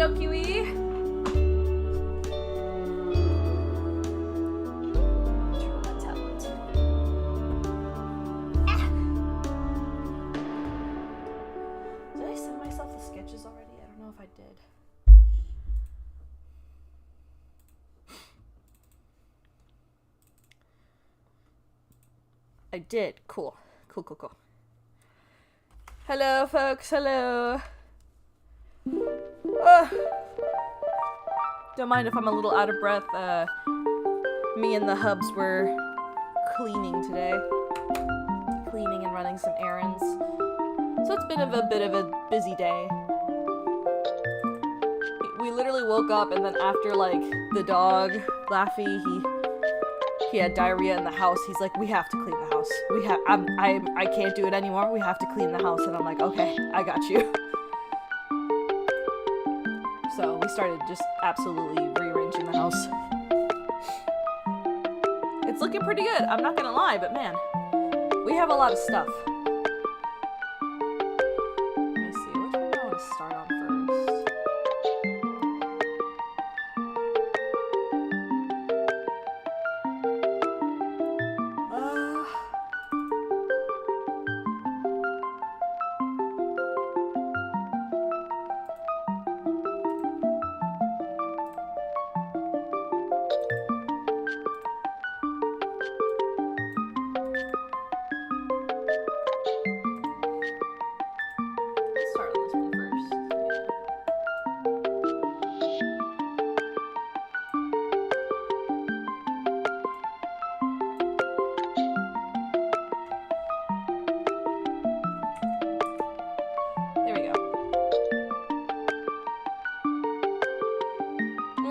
Hello, Kiwi. Did I send myself the sketches already? I don't know if I did. I did. Cool. Cool, cool, cool. Hello, folks. Hello. Don't mind if I'm a little out of breath. Me and the hubs were cleaning today. Cleaning and running some errands. So it's been a bit of a busy day. We literally woke up and then after, like, the dog, Laffy, he had diarrhea in the house. He's like, we have to clean the house. I can't do it anymore. We have to clean the house. And I'm like, okay, I got you. So we started just absolutely rearranging the house. It's looking pretty good. I'm not gonna lie, but man, we have a lot of stuff. Let me see, which one do I want to start on first?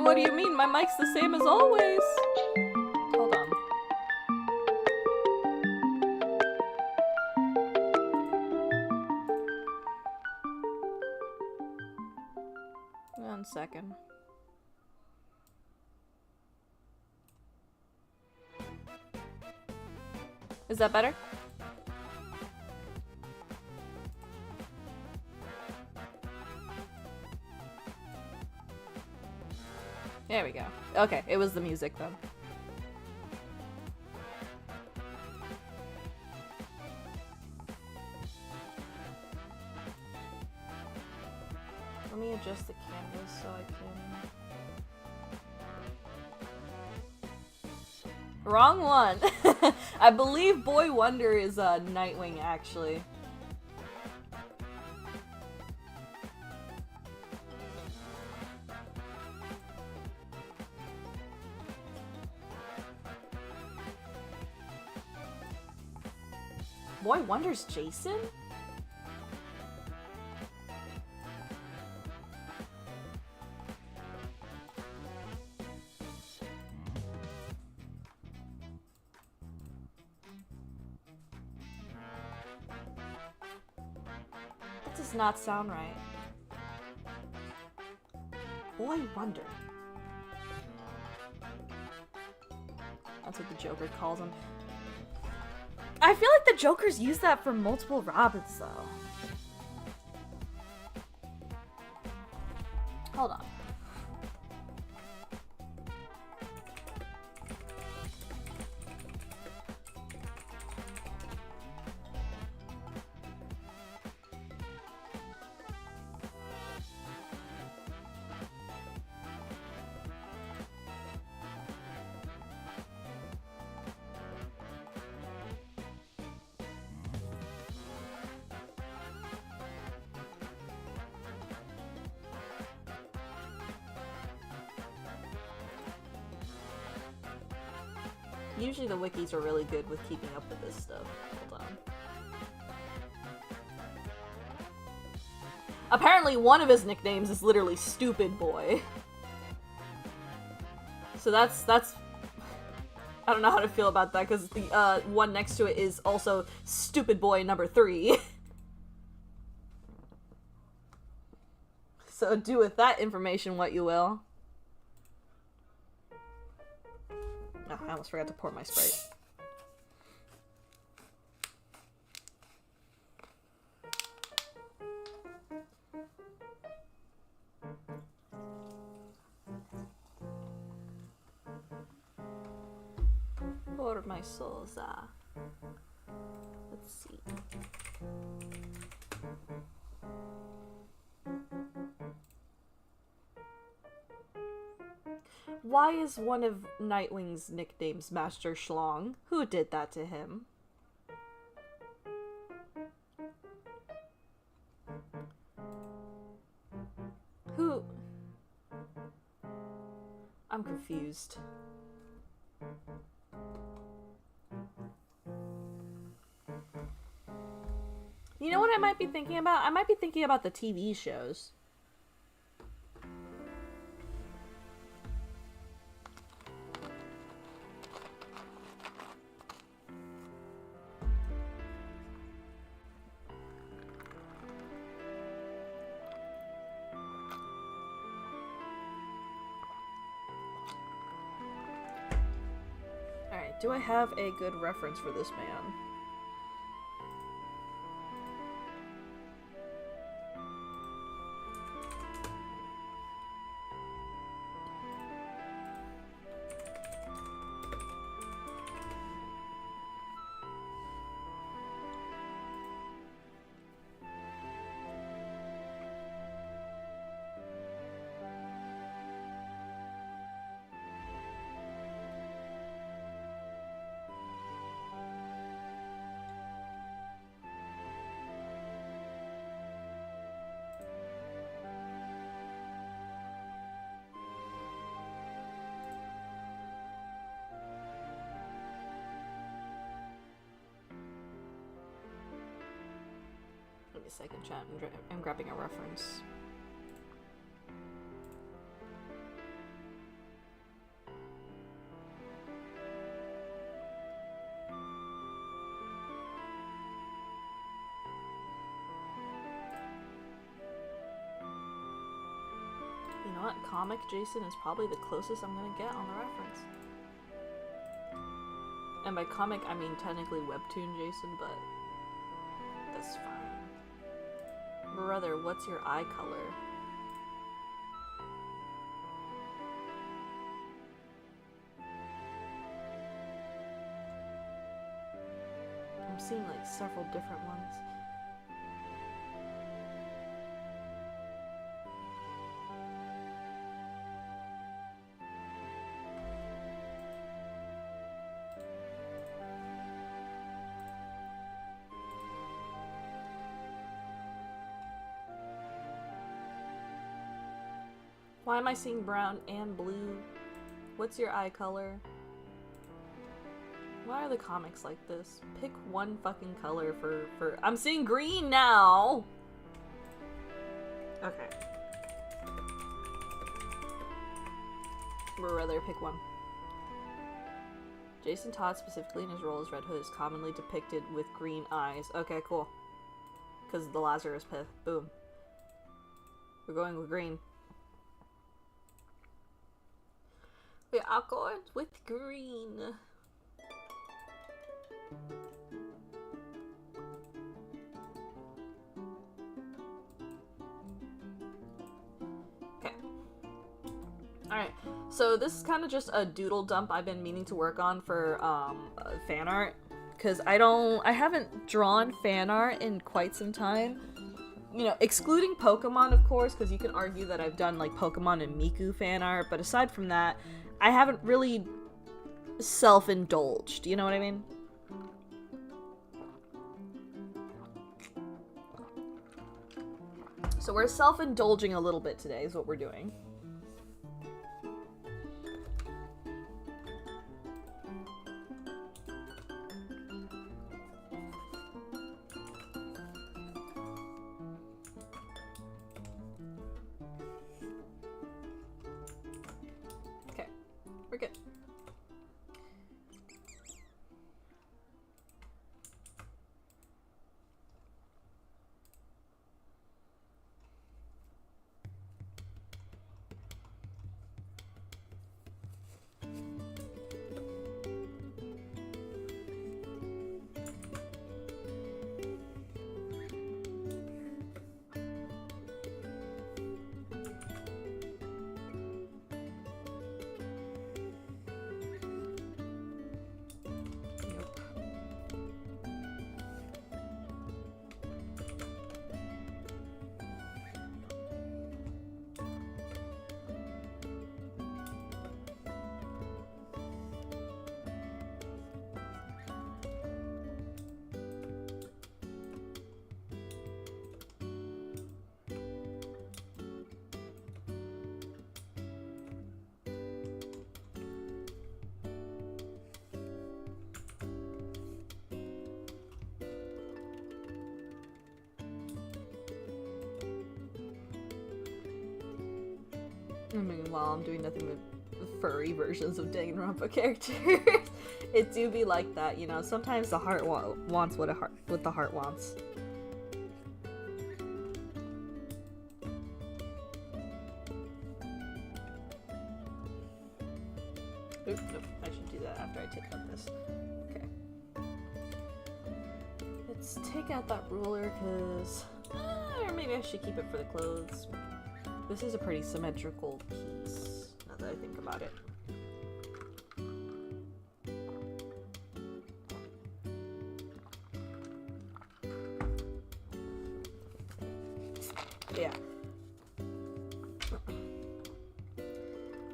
What do you mean? My mic's the same as always. Hold on. One second. Is that better? There we go. Okay, it was the music then. Let me adjust the canvas so I can... Wrong one! I believe Boy Wonder is Nightwing, actually. Boy Wonder's Jason? That does not sound right. Boy Wonder. That's what the Joker calls him. I feel like the Joker's used that for multiple Robins, though. Hold on. Usually the wikis are really good with keeping up with this stuff. Hold on. Apparently one of his nicknames is literally Stupid Boy. So that's I don't know how to feel about that because the one next to it is also Stupid Boy number 3. So do with that information what you will. Oh, I almost forgot to pour my Sprite. por my sosa. Let's see. Why is one of Nightwing's nicknames Master Schlong? Who did that to him? Who? I'm confused. You know what I might be thinking about? I might be thinking about the TV shows. Alright, do I have a good reference for this man? Give me a second, chat. I'm grabbing a reference. You know what? Comic Jason is probably the closest I'm gonna get on the reference. And by comic, I mean technically webtoon Jason, but that's fine. Brother, what's your eye color? I'm seeing like several different ones. Why am I seeing brown and blue? What's your eye color? Why are the comics like this? Pick one fucking color for I'm seeing green now! Okay. Or rather, pick one. Jason Todd, specifically in his role as Red Hood, is commonly depicted with green eyes. Okay, cool. Because of the Lazarus Pit. Boom. We're going with green. We are going with green. Okay. Alright, so this is kind of just a doodle dump I've been meaning to work on for fan art. Because I haven't drawn fan art in quite some time. You know, excluding Pokemon, of course, because you can argue that I've done, like, Pokemon and Miku fan art, but aside from that, I haven't really self-indulged, you know what I mean? So we're self-indulging a little bit today is what we're doing. We're good. I mean, while I'm doing nothing but furry versions of Danganronpa characters, it do be like that, you know. Sometimes the heart wants what the heart wants. Oops, nope, I should do that after I take out this. Okay. Let's take out that ruler, because... or maybe I should keep it for the clothes. This is a pretty symmetrical piece, now that I think about it. Yeah.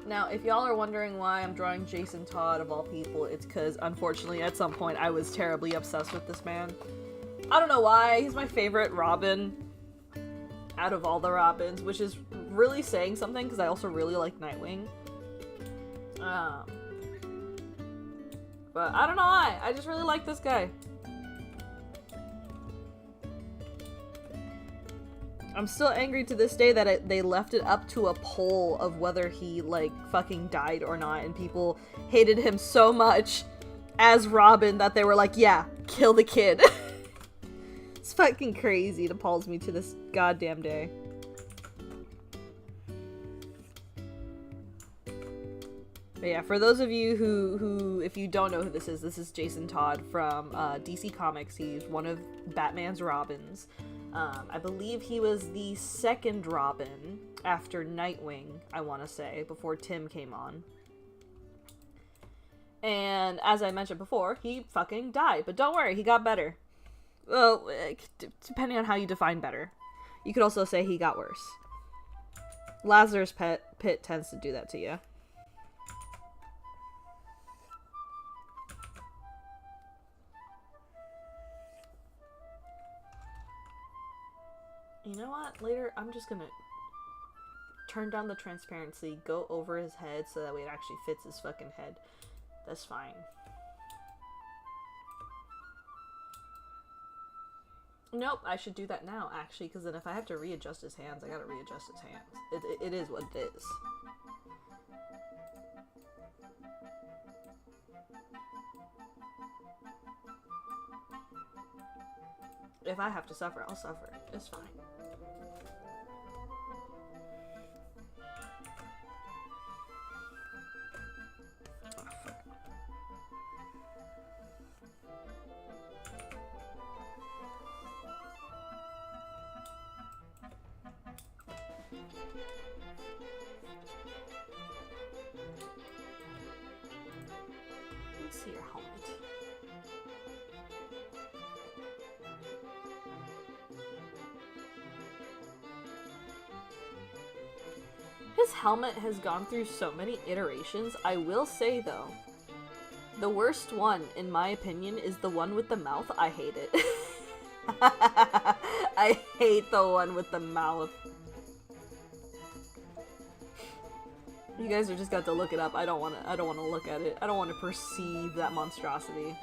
Now, if y'all are wondering why I'm drawing Jason Todd of all people, it's because, unfortunately, at some point I was terribly obsessed with this man. I don't know why, he's my favorite Robin out of all the Robins, which is really saying something because I also really like Nightwing. But I don't know why, I just really like this guy. I'm still angry to this day that they left it up to a poll of whether he, like, fucking died or not, and people hated him so much as Robin that they were like, yeah, kill the kid. It's fucking crazy. It appalls me to this goddamn day. But yeah, for those of you who, if you don't know who this is Jason Todd from DC Comics. He's one of Batman's Robins. I believe he was the second Robin after Nightwing, I want to say, before Tim came on. And as I mentioned before, he fucking died. But don't worry, he got better. Well, depending on how you define better. You could also say he got worse. Lazarus Pit tends to do that to you. You know what? Later, I'm just gonna turn down the transparency, go over his head so that way it actually fits his fucking head. That's fine. Nope, I should do that now, actually, because then if I have to readjust his hands, I gotta readjust his hands. It is what it is. If I have to suffer, I'll suffer. It's fine. Let's see your helmet. His helmet has gone through so many iterations. I will say, though, the worst one, in my opinion, is the one with the mouth. I hate it. I hate the one with the mouth. You guys are just got to look it up. I don't want to look at it. I don't want to perceive that monstrosity.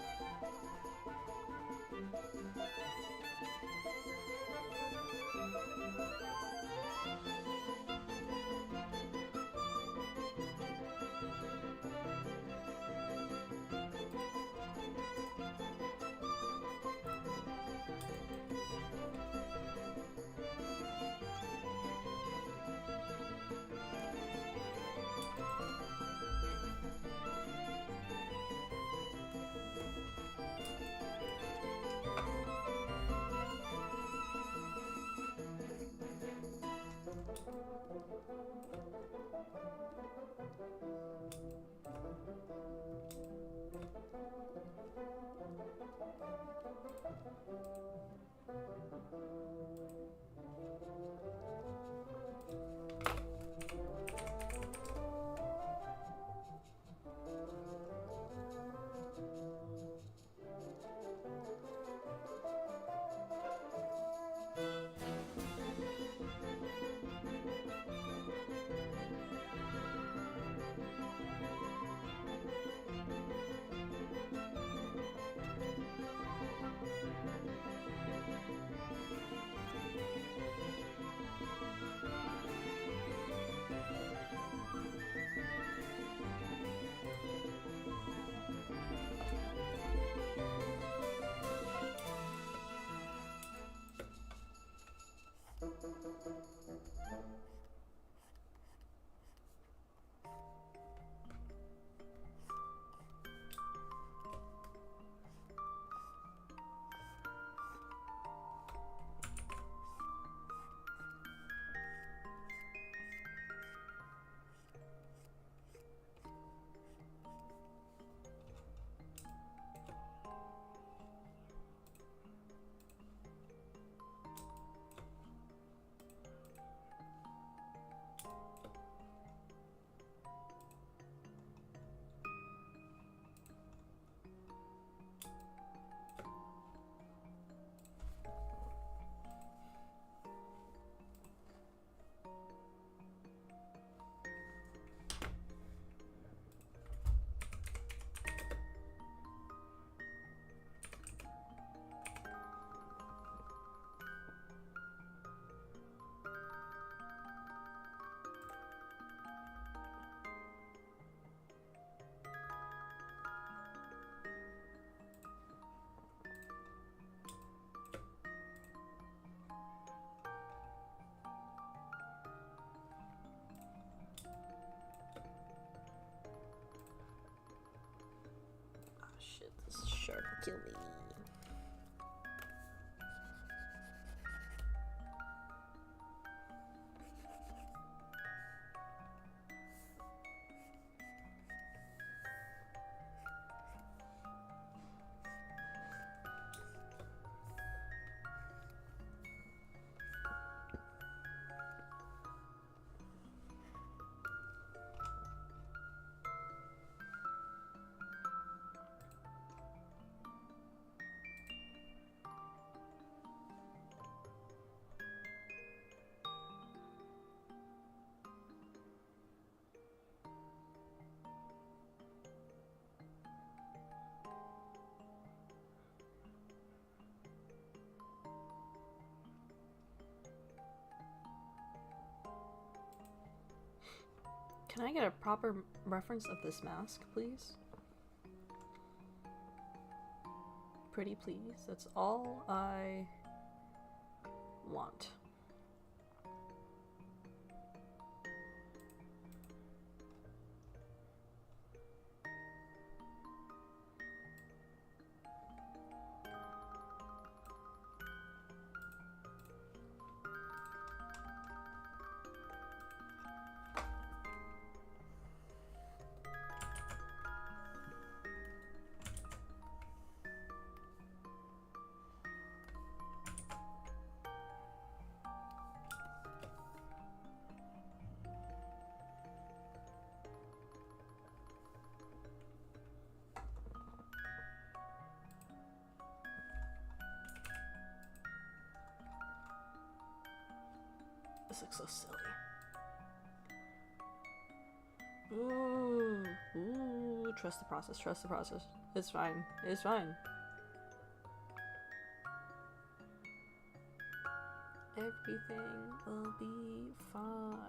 kill me. Can I get a proper reference of this mask, please? Pretty please. That's all I want. This looks so silly. Ooh, trust the process, trust the process. It's fine, it's fine. Everything will be fine.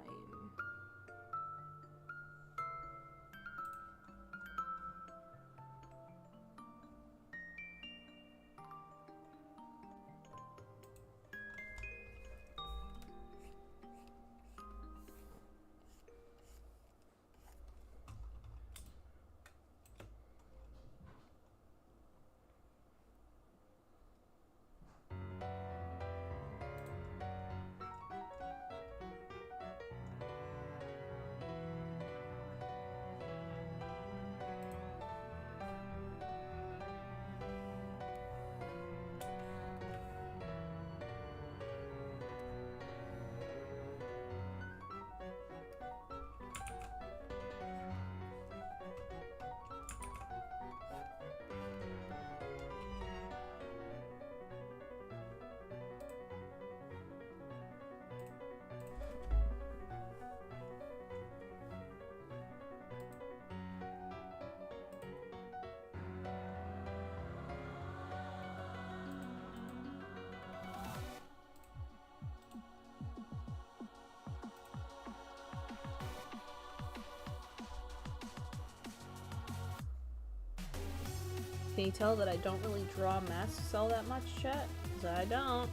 Can you tell that I don't really draw masks all that much, chat? 'Cause I don't.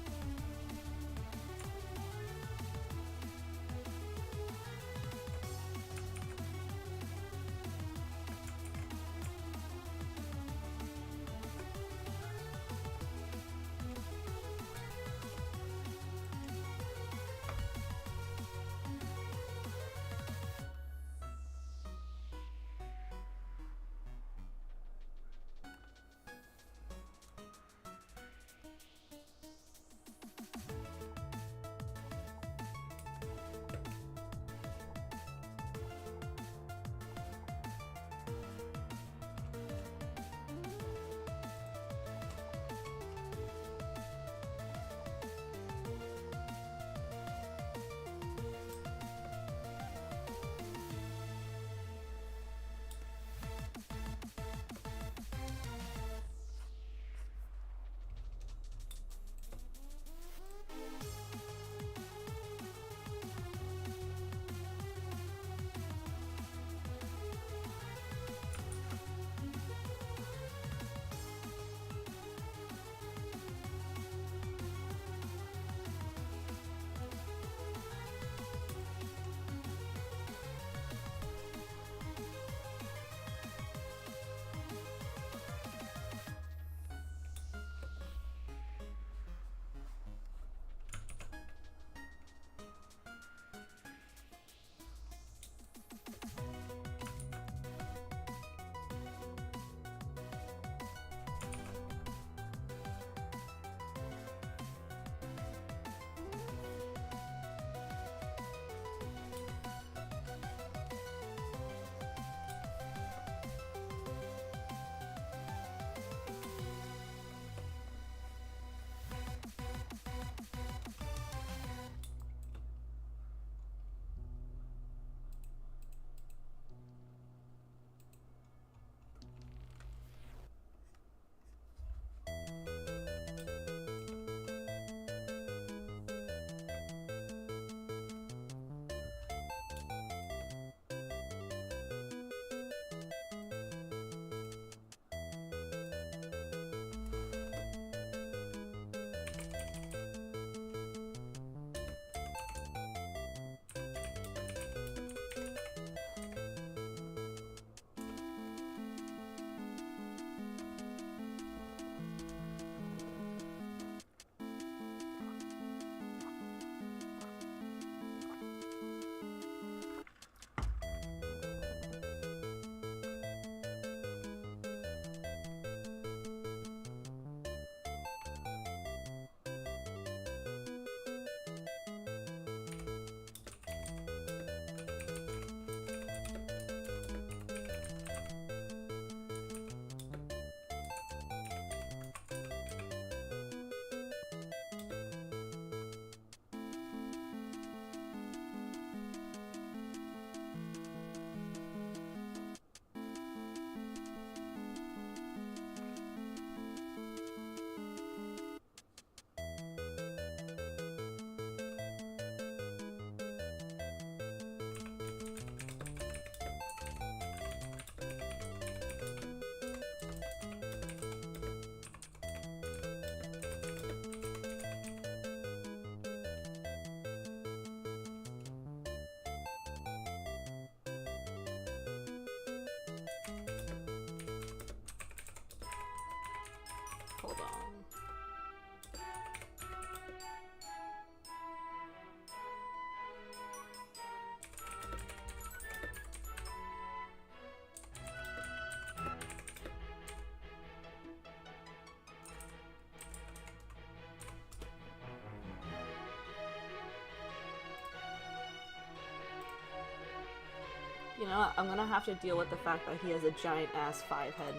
You know what? I'm gonna have to deal with the fact that he has a giant ass 5 head.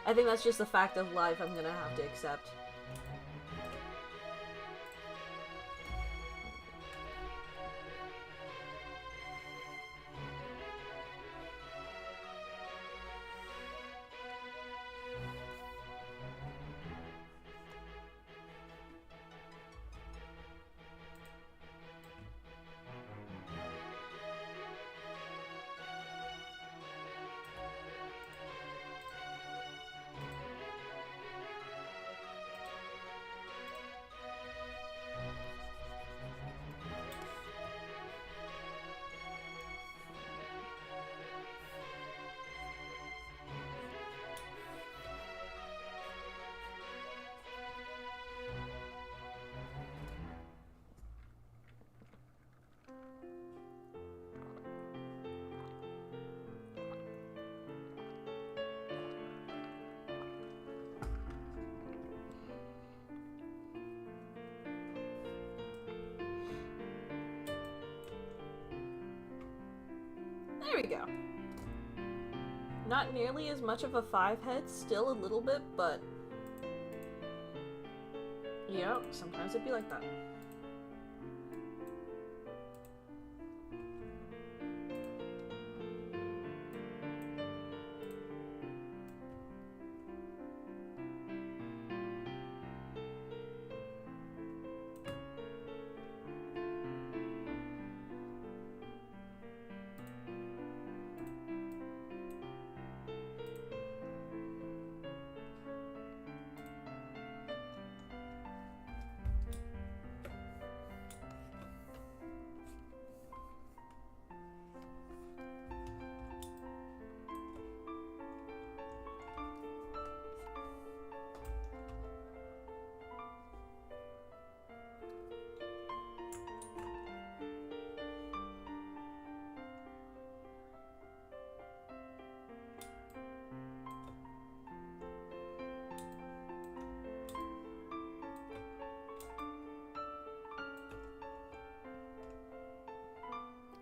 I think that's just a fact of life I'm gonna have to accept. There we go. Not nearly as much of a 5 head, still a little bit, but yeah, sometimes it'd be like that.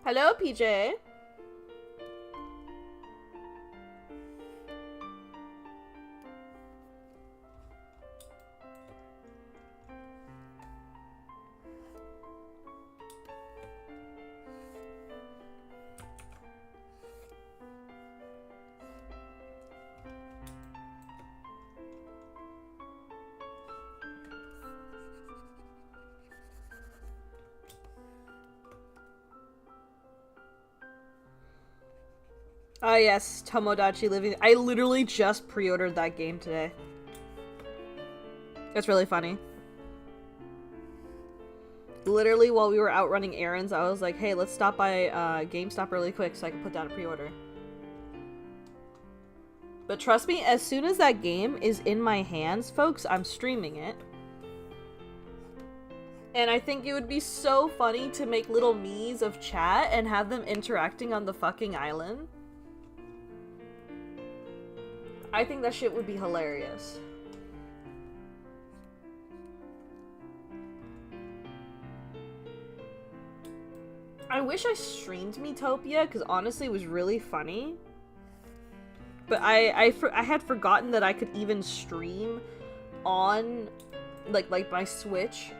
Hello, PJ. Oh yes, Tomodachi Living. I literally just pre-ordered that game today. It's really funny. Literally while we were out running errands, I was like, hey, let's stop by GameStop really quick so I can put down a pre-order. But trust me, as soon as that game is in my hands, folks, I'm streaming it. And I think it would be so funny to make little me's of chat and have them interacting on the fucking island. I think that shit would be hilarious. I wish I streamed Miitopia, because honestly it was really funny. But I had forgotten that I could even stream on, like my Switch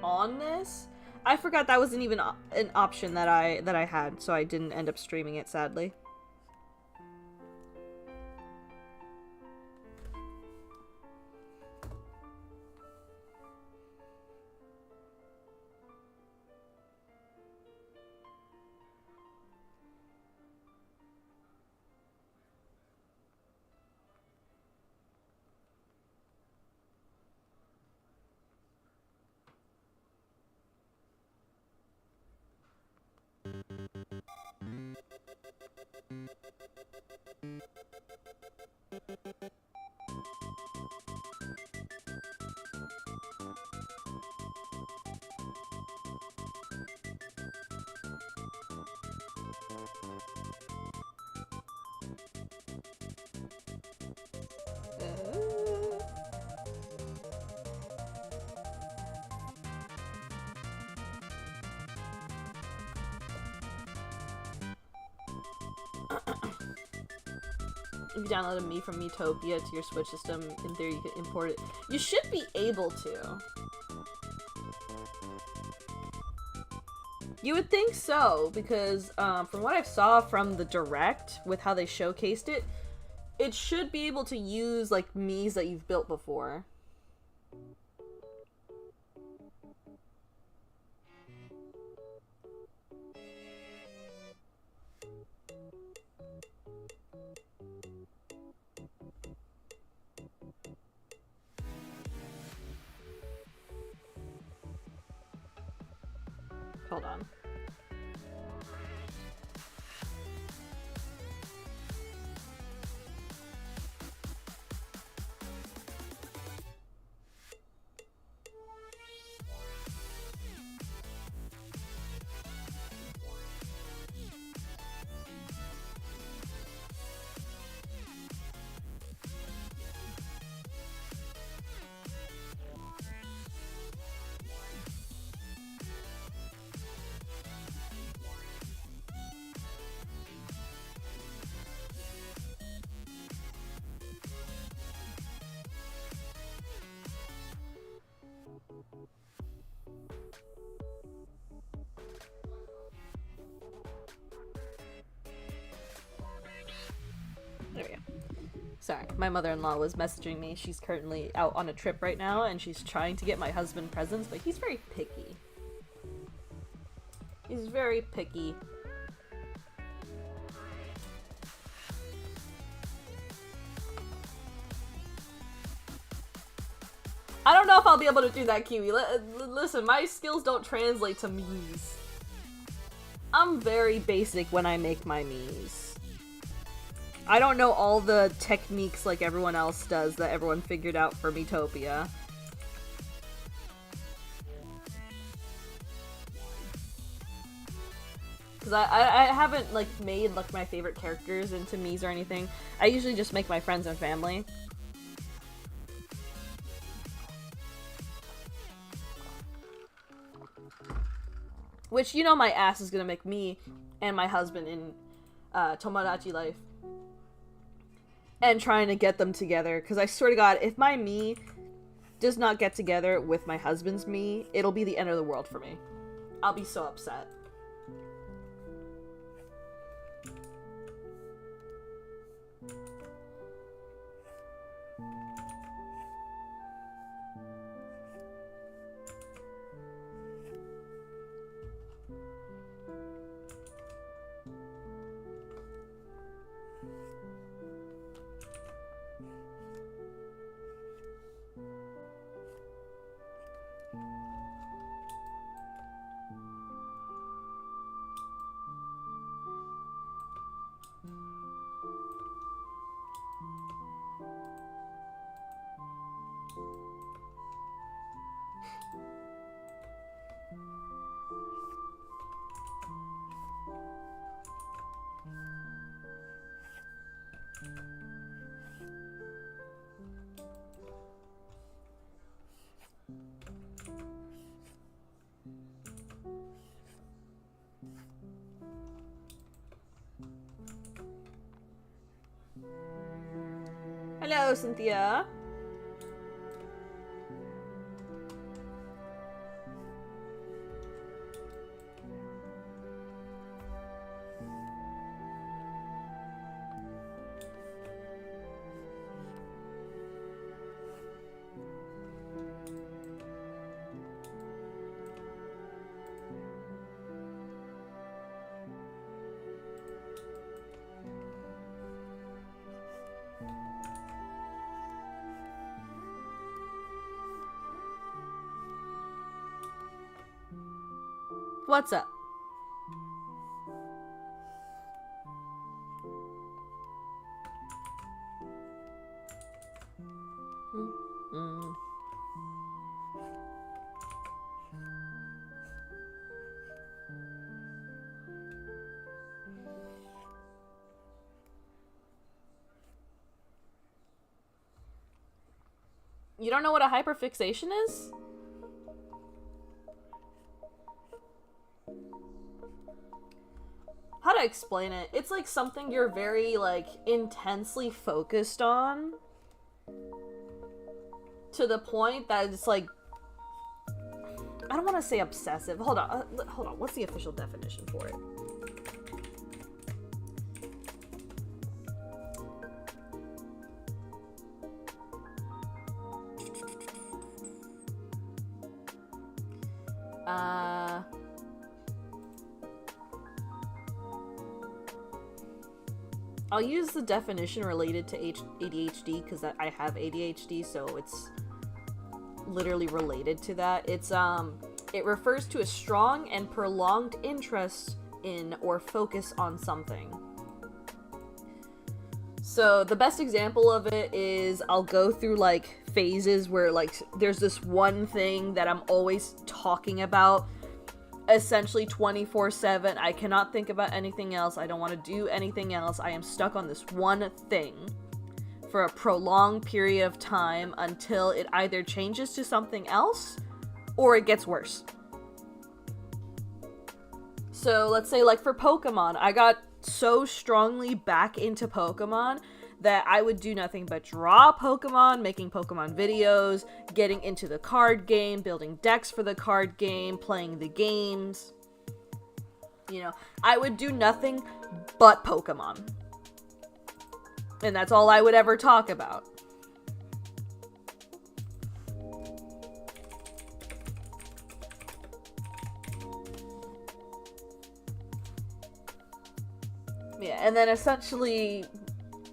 on this. I forgot that wasn't even an option that I had, so I didn't end up streaming it, sadly. If you downloaded Me from Metopia to your Switch system, in theory you can import it. You should be able to. You would think so, because from what I saw from the Direct, with how they showcased it, it should be able to use, like, Miis that you've built before. Hold on. There we go. Sorry, my mother-in-law was messaging me. She's currently out on a trip right now, and she's trying to get my husband presents, but he's very picky. He's very picky. I don't know if I'll be able to do that, Kiwi. Listen, my skills don't translate to Miis. I'm very basic when I make my Miis. I don't know all the techniques like everyone else does that everyone figured out for Metopia. Because I haven't, like, made, like, my favorite characters into Miis or anything. I usually just make my friends and family. Which, you know, my ass is gonna make me and my husband in Tomodachi Life. And trying to get them together, because I swear to God, if my Mii does not get together with my husband's Mii, it'll be the end of the world for me. I'll be so upset. Hello, Cynthia. What's up? You don't know what a hyperfixation is? how to explain it? It's like something you're very, like, intensely focused on. To the point that it's like, I don't want to say obsessive. Hold on. What's the official definition for it? I'll use the definition related to ADHD because I have ADHD, so it's literally related to that. It refers to a strong and prolonged interest in or focus on something. So the best example of it is I'll go through like phases where like there's this one thing that I'm always talking about essentially 24/7. I cannot think about anything else. I don't want to do anything else. I am stuck on this one thing for a prolonged period of time until it either changes to something else or it gets worse. So let's say like for Pokemon, I got so strongly back into Pokemon that I would do nothing but draw Pokemon, making Pokemon videos, getting into the card game, building decks for the card game, playing the games. You know, I would do nothing but Pokemon. And that's all I would ever talk about. Yeah, and then essentially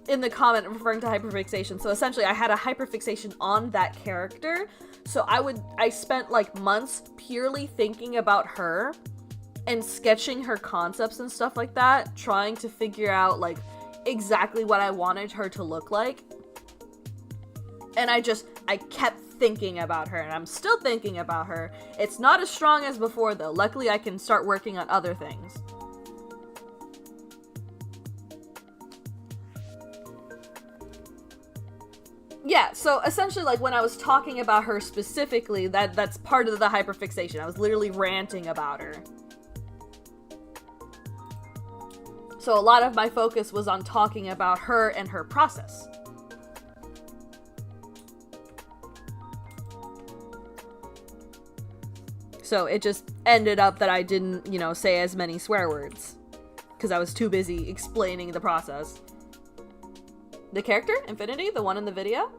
in the comment referring to hyperfixation. So essentially I had a hyperfixation on that character. So I spent like months purely thinking about her and sketching her concepts and stuff like that, trying to figure out like exactly what I wanted her to look like. And I kept thinking about her, and I'm still thinking about her. It's not as strong as before though. Luckily I can start working on other things. Yeah, so essentially, like, when I was talking about her specifically, that's part of the hyperfixation. I was literally ranting about her. So a lot of my focus was on talking about her and her process. So it just ended up that I didn't, you know, say as many swear words. Because I was too busy explaining the process. The character, Infinity, the one in the video?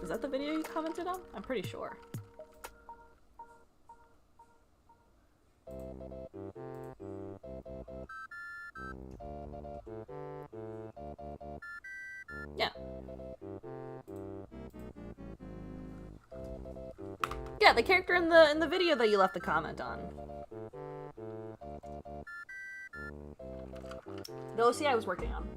Is that the video you commented on? I'm pretty sure. Yeah. Yeah, the character in the video that you left the comment on. The OC I was working on.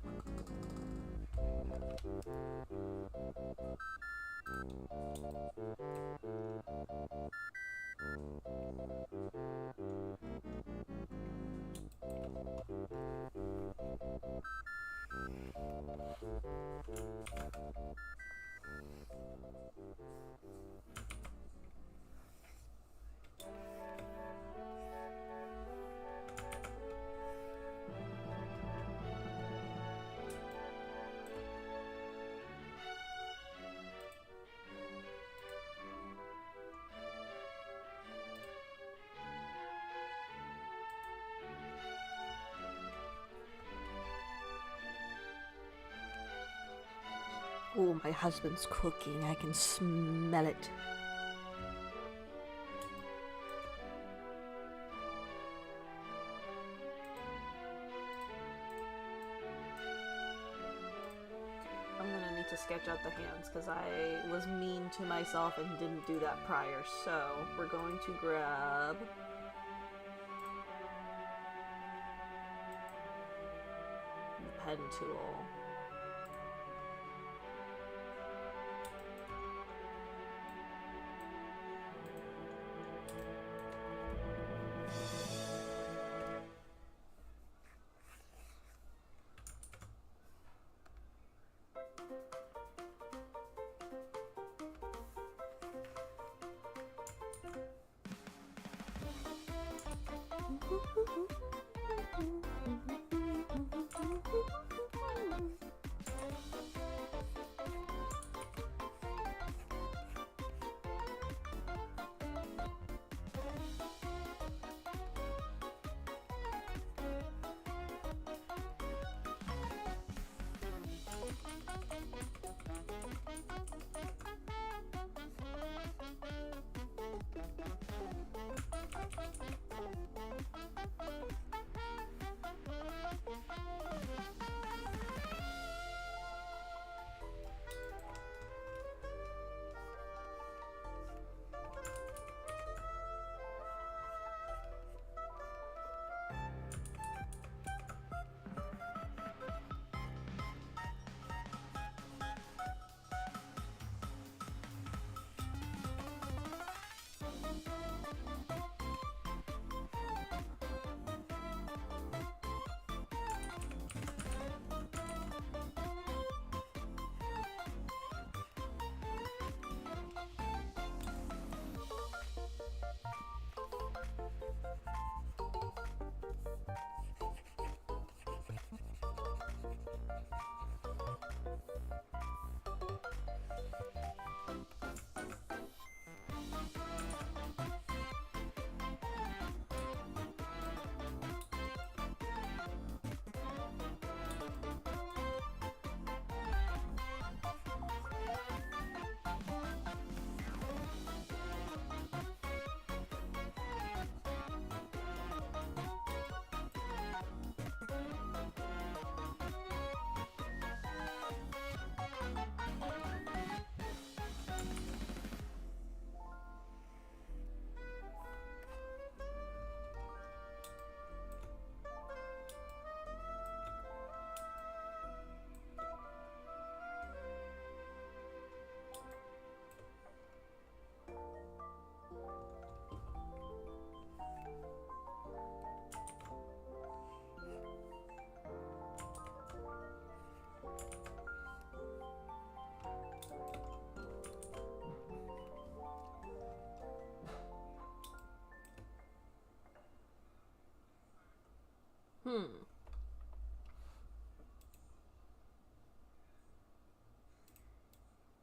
Oh, my husband's cooking. I can smell it. I'm gonna need to sketch out the hands because I was mean to myself and didn't do that prior. So we're going to grab the pen tool.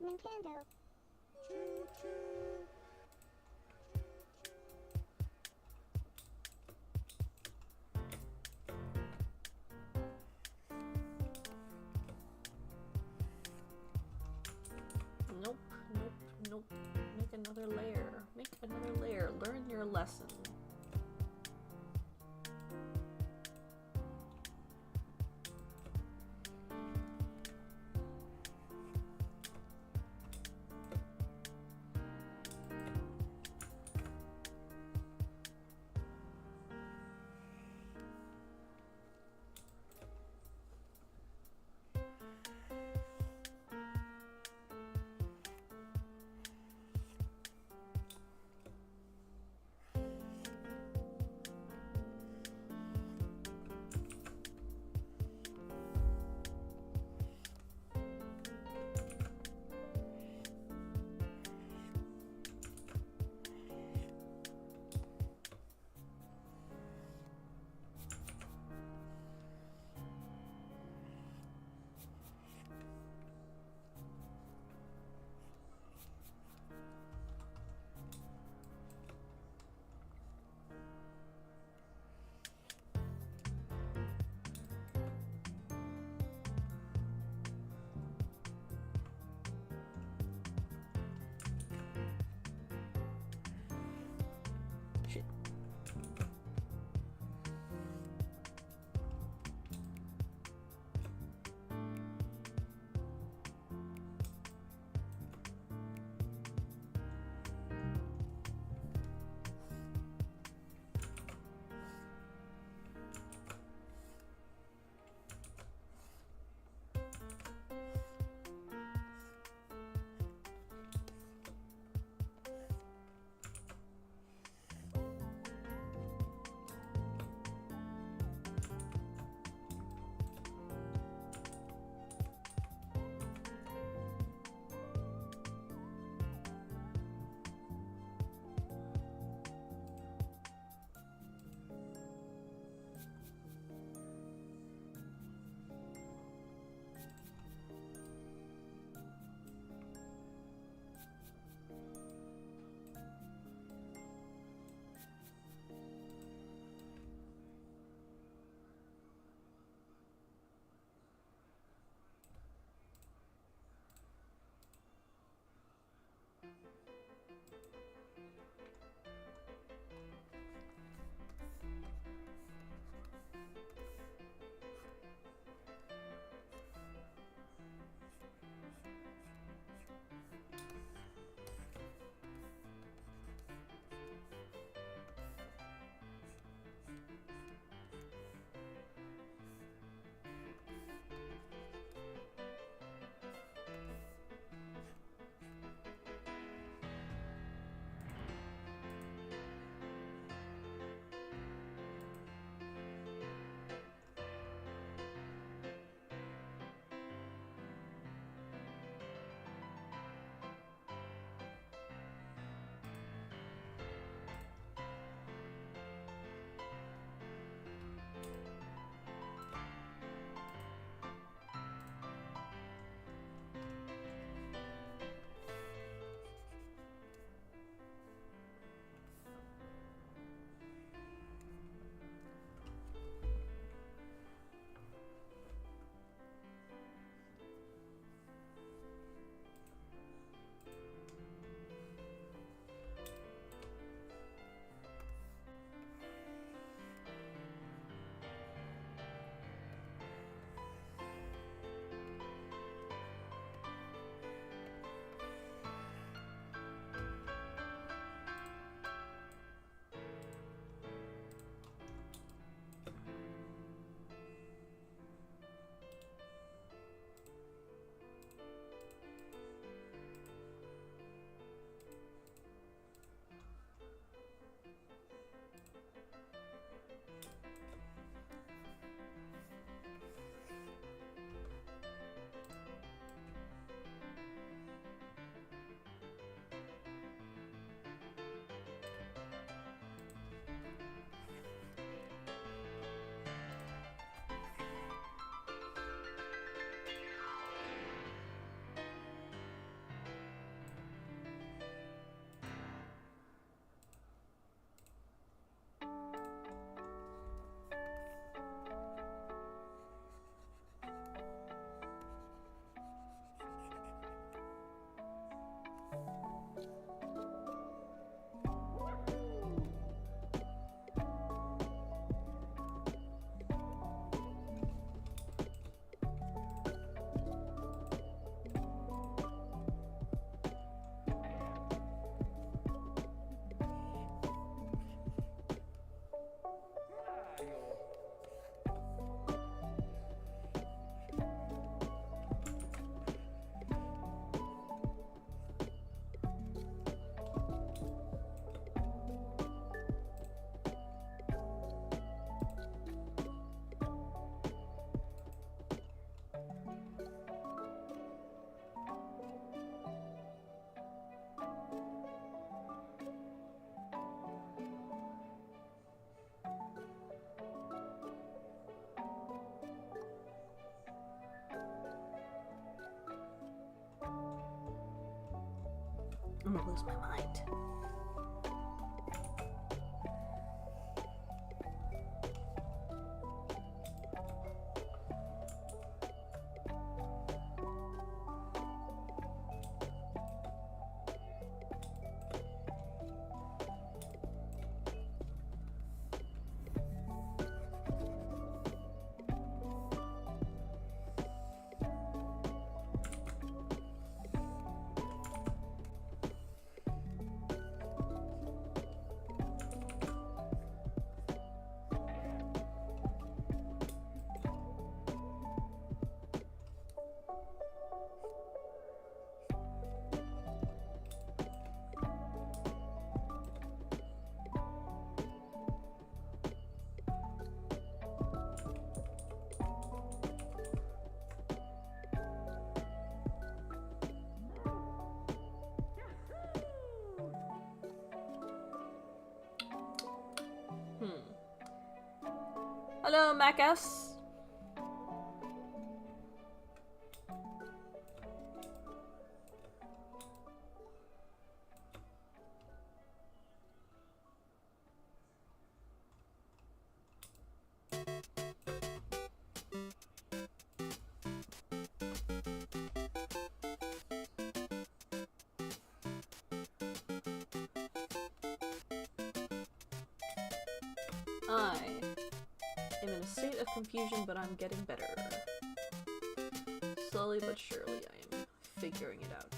Nintendo. Nope, nope, nope. Make another layer. Make another layer. Learn your lesson. I'm gonna lose my mind. Hello, Mac S. I am in a state of confusion, but I'm getting better. Slowly but surely, I am figuring it out.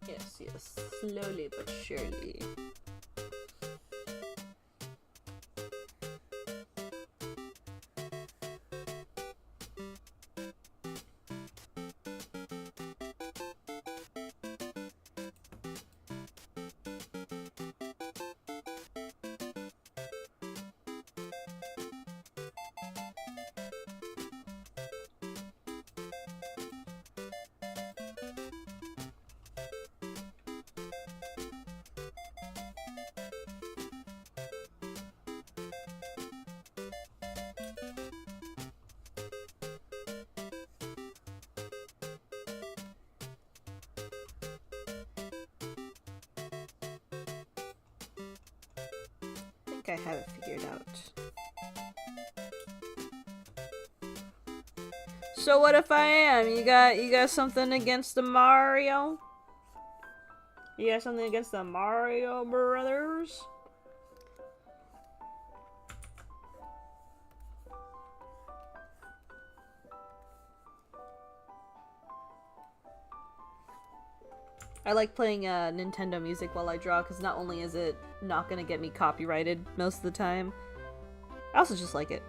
Yes, yes, slowly but surely. I have it figured out. So what if I am? You got something against the Mario? You got something against the Mario brothers? I like playing Nintendo music while I draw because not only is it not gonna get me copyrighted most of the time, I also just like it.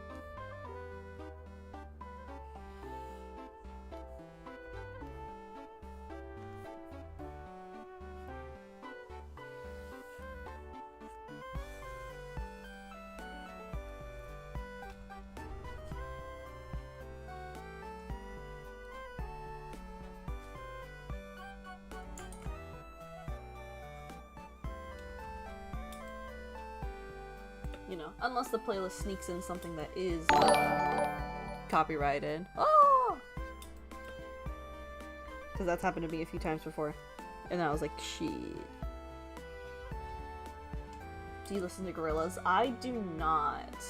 You know, unless the playlist sneaks in something that is copyrighted. Oh! Because that's happened to me a few times before. And I was like, shit. Do you listen to Gorillaz? I do not.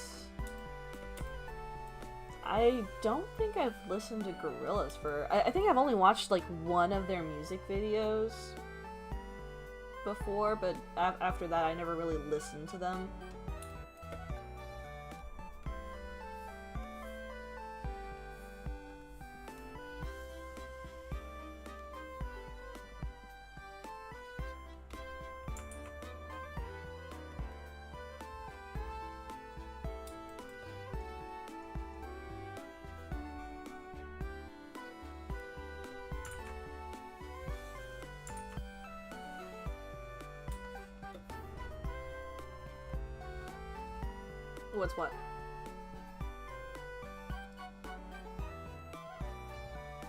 I don't think I've listened to Gorillaz for... I think I've only watched like one of their music videos before, but after that I never really listened to them. What's what?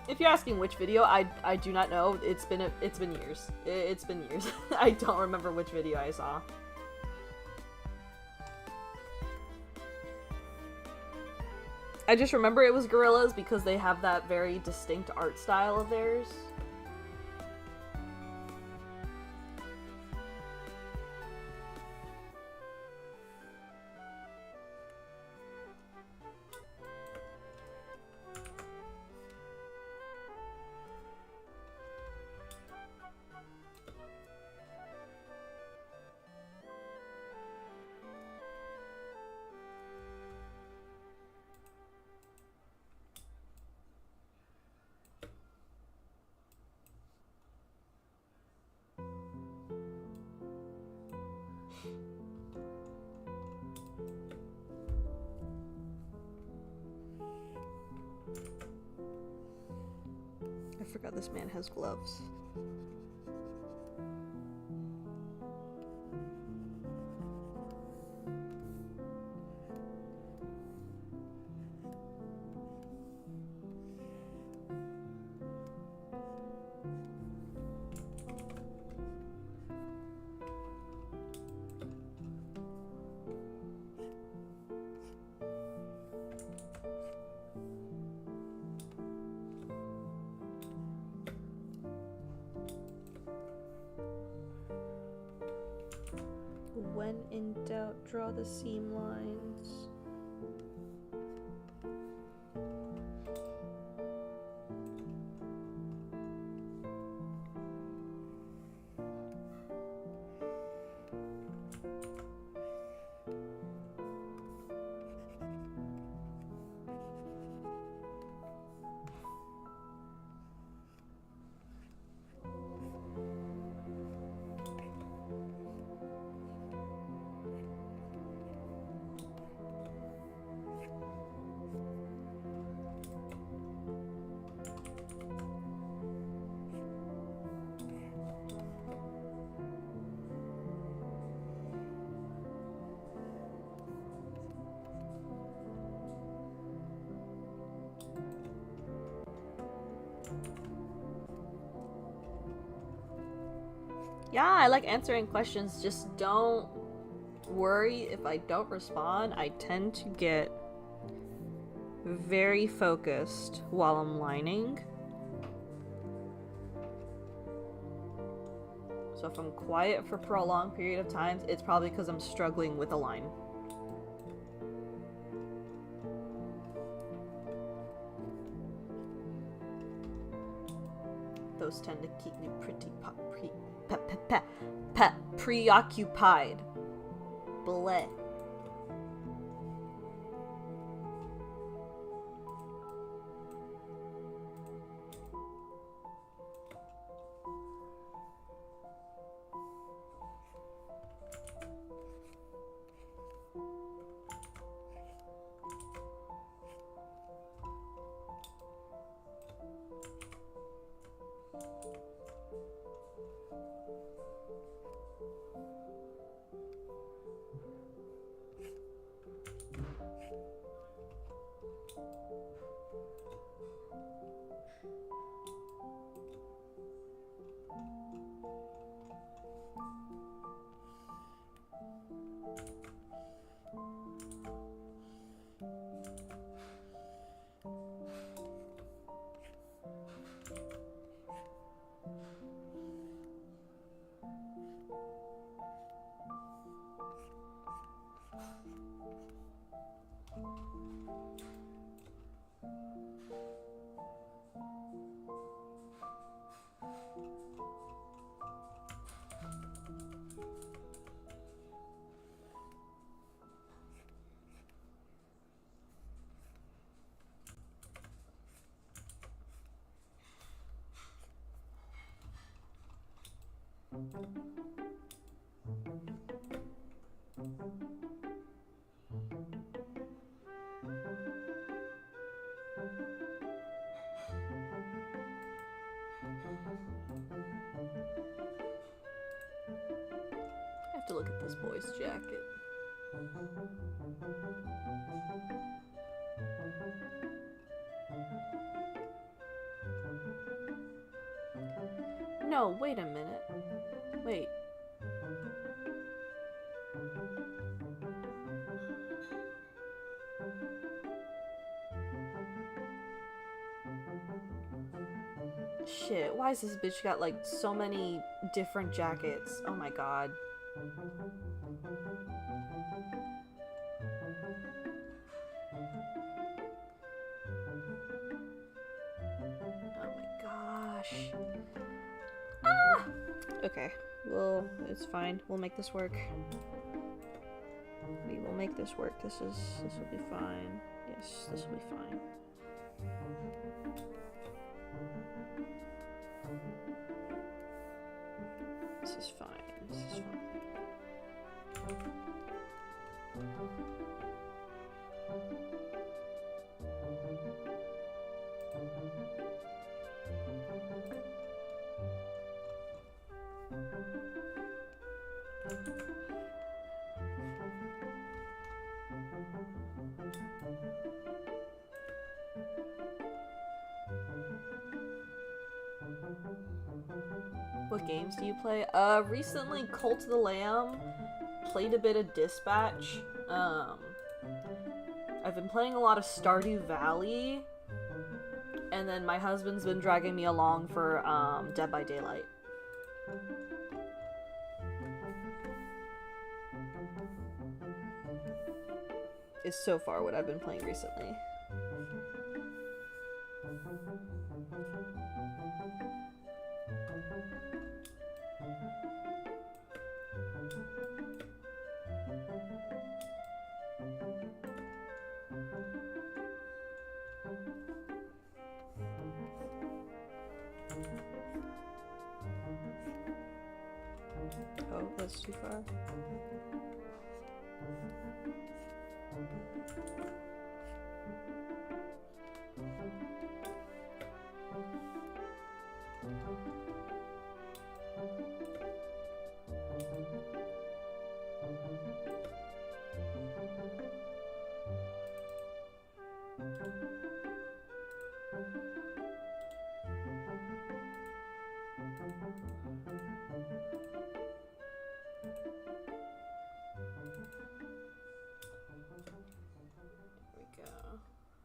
If you're asking which video, I do not know. It's been years. It's been years. I don't remember which video I saw. I just remember it was gorillas because they have that very distinct art style of theirs. I forgot this man has gloves. When in doubt, draw the seam lines. Yeah, I like answering questions. Just don't worry if I don't respond. I tend to get very focused while I'm lining. So if I'm quiet for a prolonged period of time, it's probably because I'm struggling with a line. Those tend to keep me pretty preoccupied. Bleh. I have to look at this boy's jacket. No, wait a minute. Wait. Shit, why is this bitch got like so many different jackets? Oh my god. Oh my gosh. Ah! Okay, well, it's fine. We'll make this work. We will make this work. This will be fine. Yes, this will be fine. This is fine. This is fine. What games do you play? Recently Cult of the Lamb. Played a bit of Dispatch. I've been playing a lot of Stardew Valley. And then my husband's been dragging me along for Dead by Daylight. Is so far what I've been playing recently. Oh, that's too far.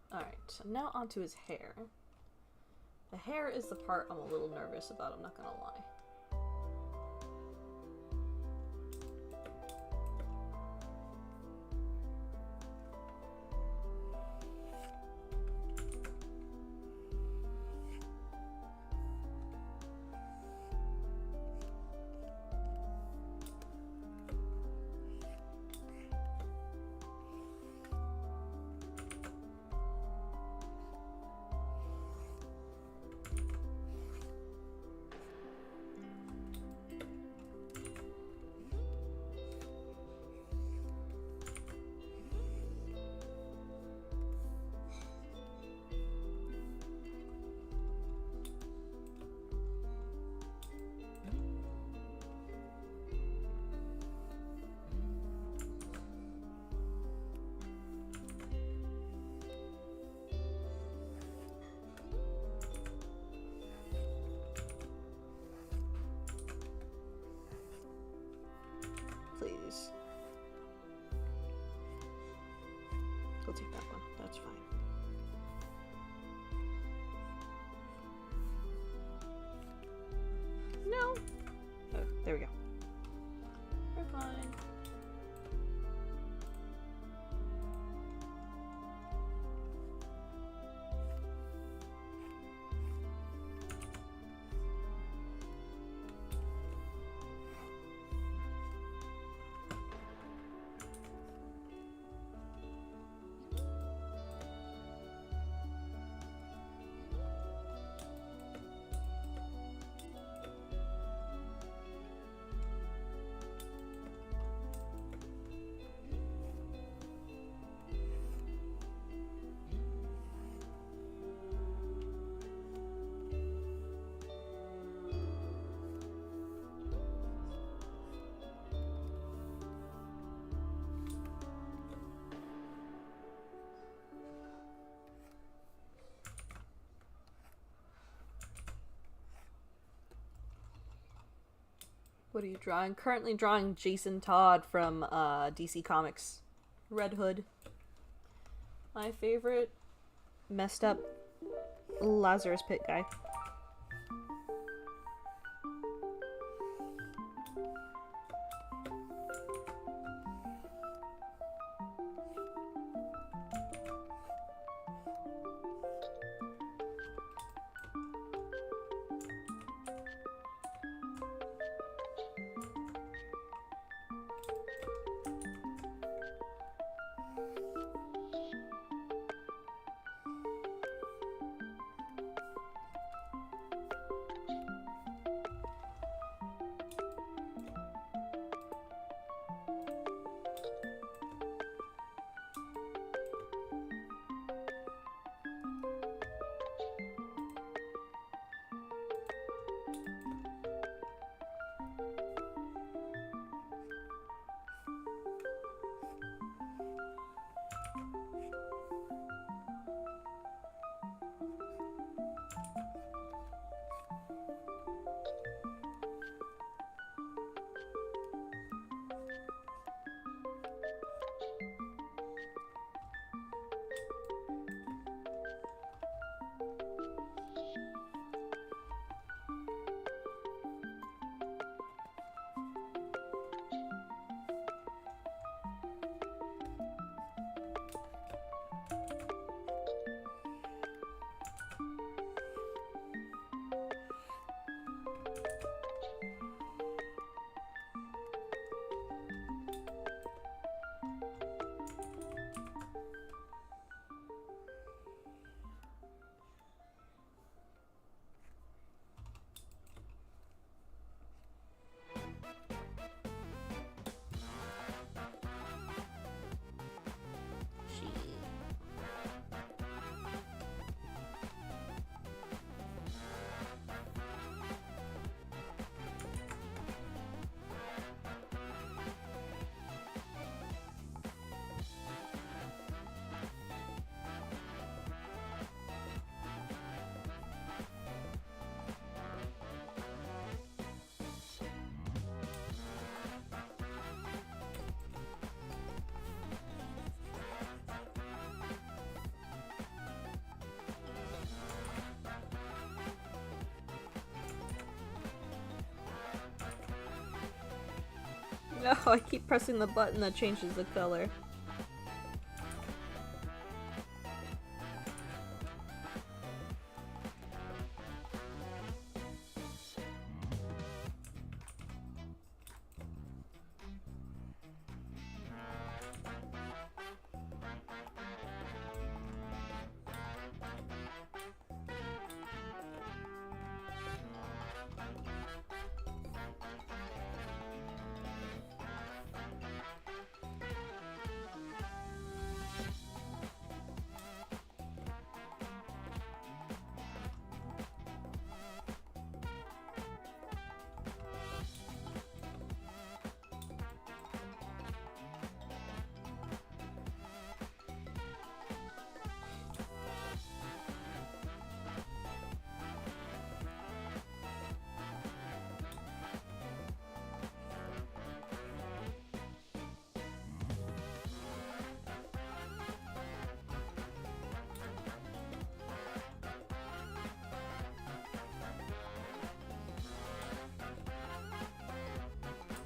Alright, so now onto his hair. The hair is the part I'm a little nervous about, I'm not gonna lie. Please. I'll take that one. That's fine. No! Oh, there we go. We're fine. What are you drawing? Currently drawing Jason Todd from DC Comics. Red Hood. My favorite messed up Lazarus Pit guy. No, I keep pressing the button that changes the color.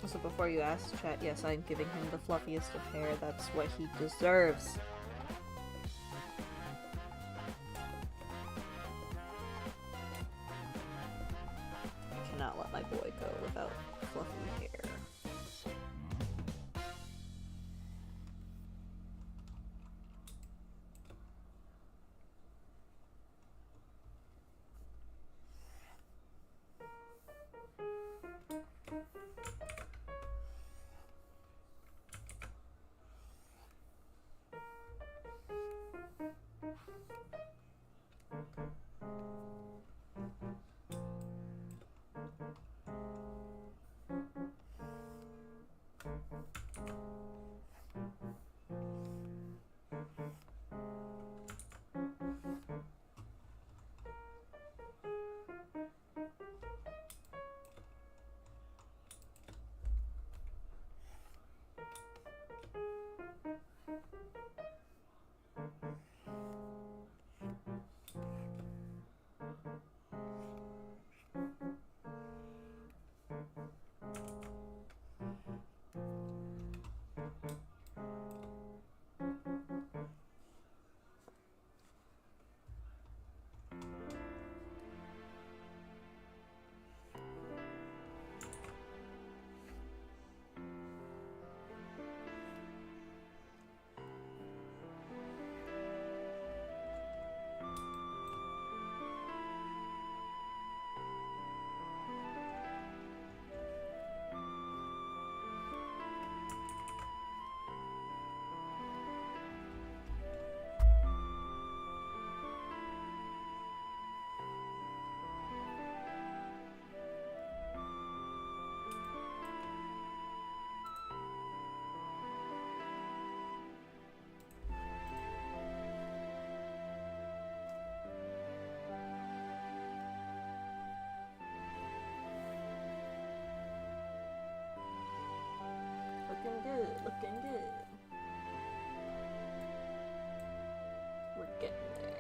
So before you ask, chat, yes, I'm giving him the fluffiest of hair. That's what he deserves. I cannot let my boy go without fluffy hair. Looking good. We're getting there.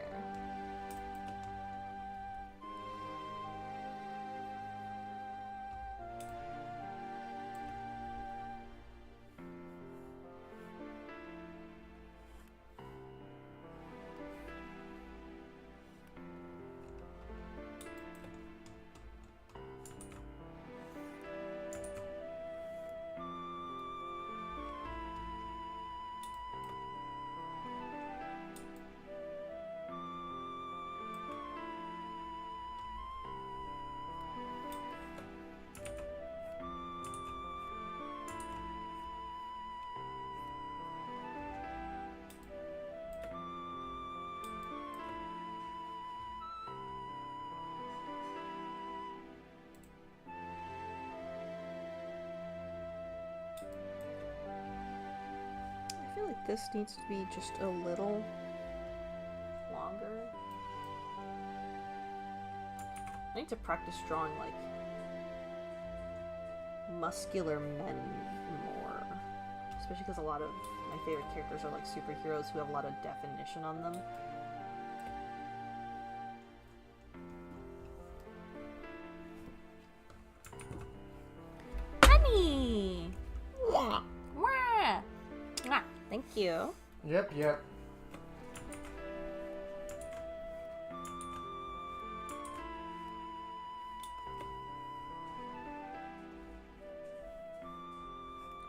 I feel like this needs to be just a little longer. I need to practice drawing like muscular men more. Especially because a lot of my favorite characters are like superheroes who have a lot of definition on them. Honey! Mwah! Mwah! Mwah! Thank you. Yep, yep.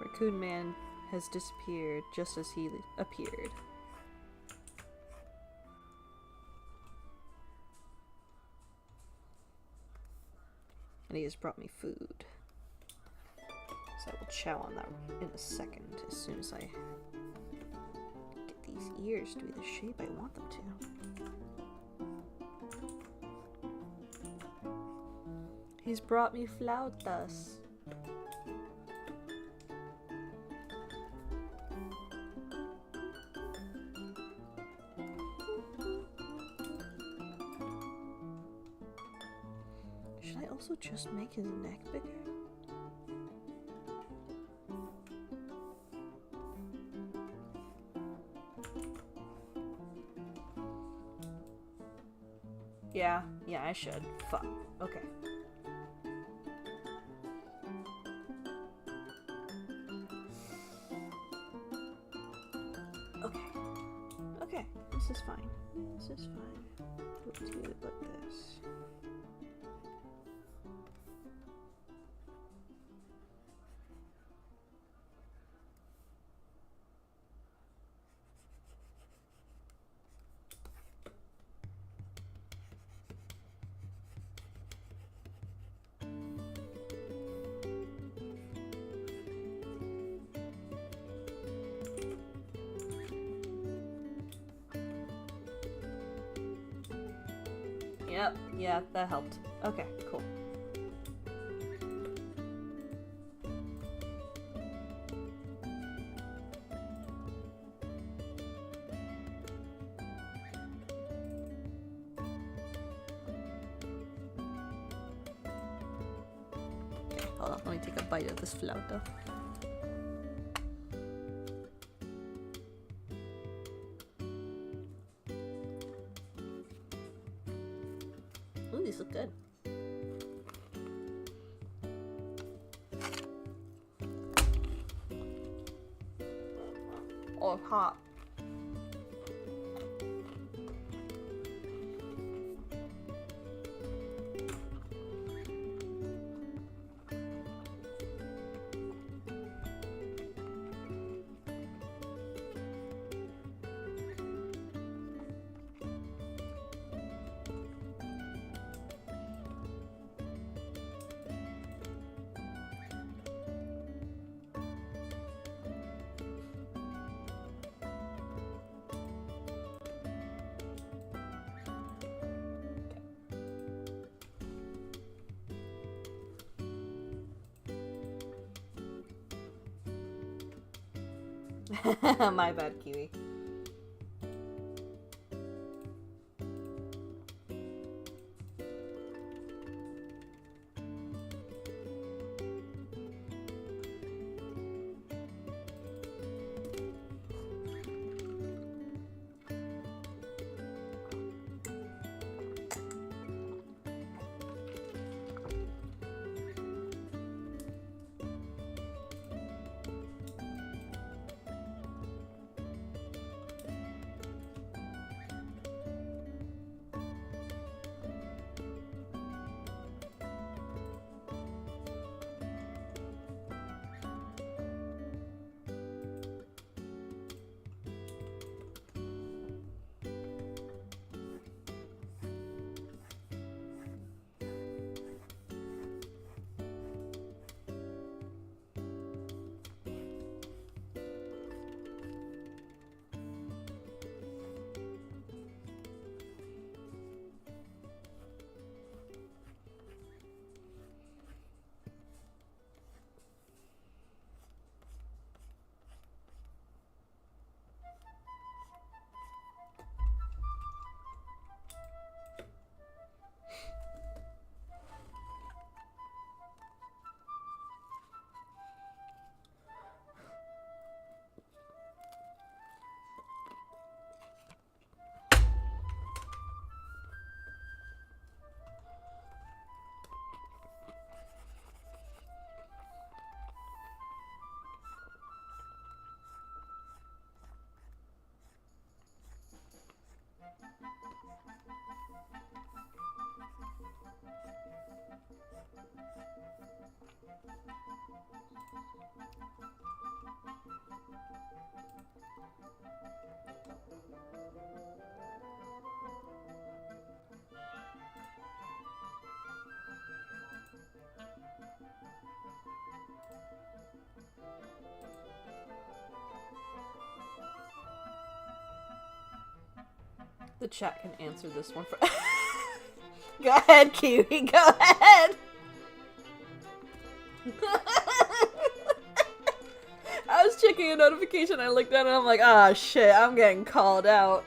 Raccoon Man has disappeared just as he appeared. And he has brought me food. So I will chow on that in a second as soon as I get these ears to be the shape I want them to. He's brought me flautas. Should I also just make his neck bigger? Yeah, I should. Fuck. Okay. Okay, this is fine. This is fine. Let's do it like this. Yep, yeah, that helped. Okay, cool. Okay, hold on, let me take a bite of this flauta. Ooh, these look good. Oh, hot. My bad, Kiwi. The chat can answer this one for. Go ahead, Kiwi. Go ahead. I was checking a notification. I looked at it and I'm like, ah, shit, I'm getting called out.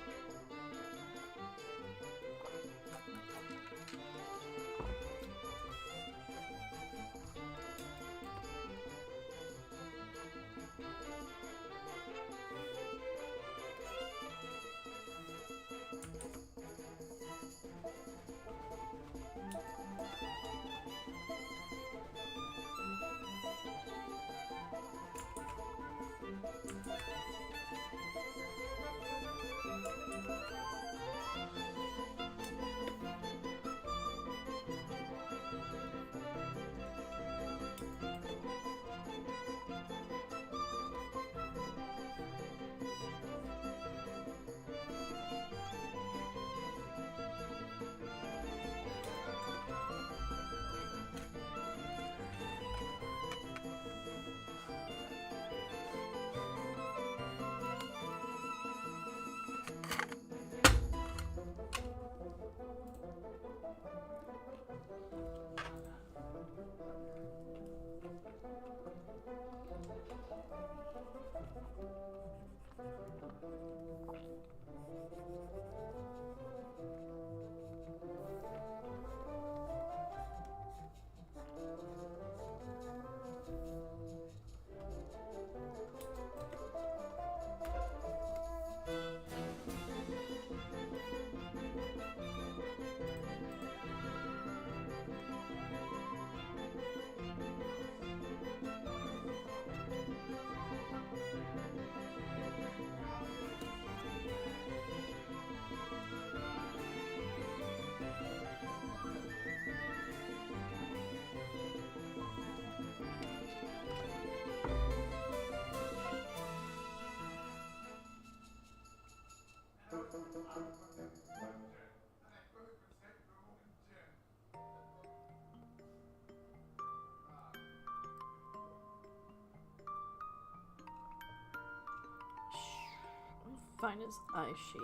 Find his eye shape.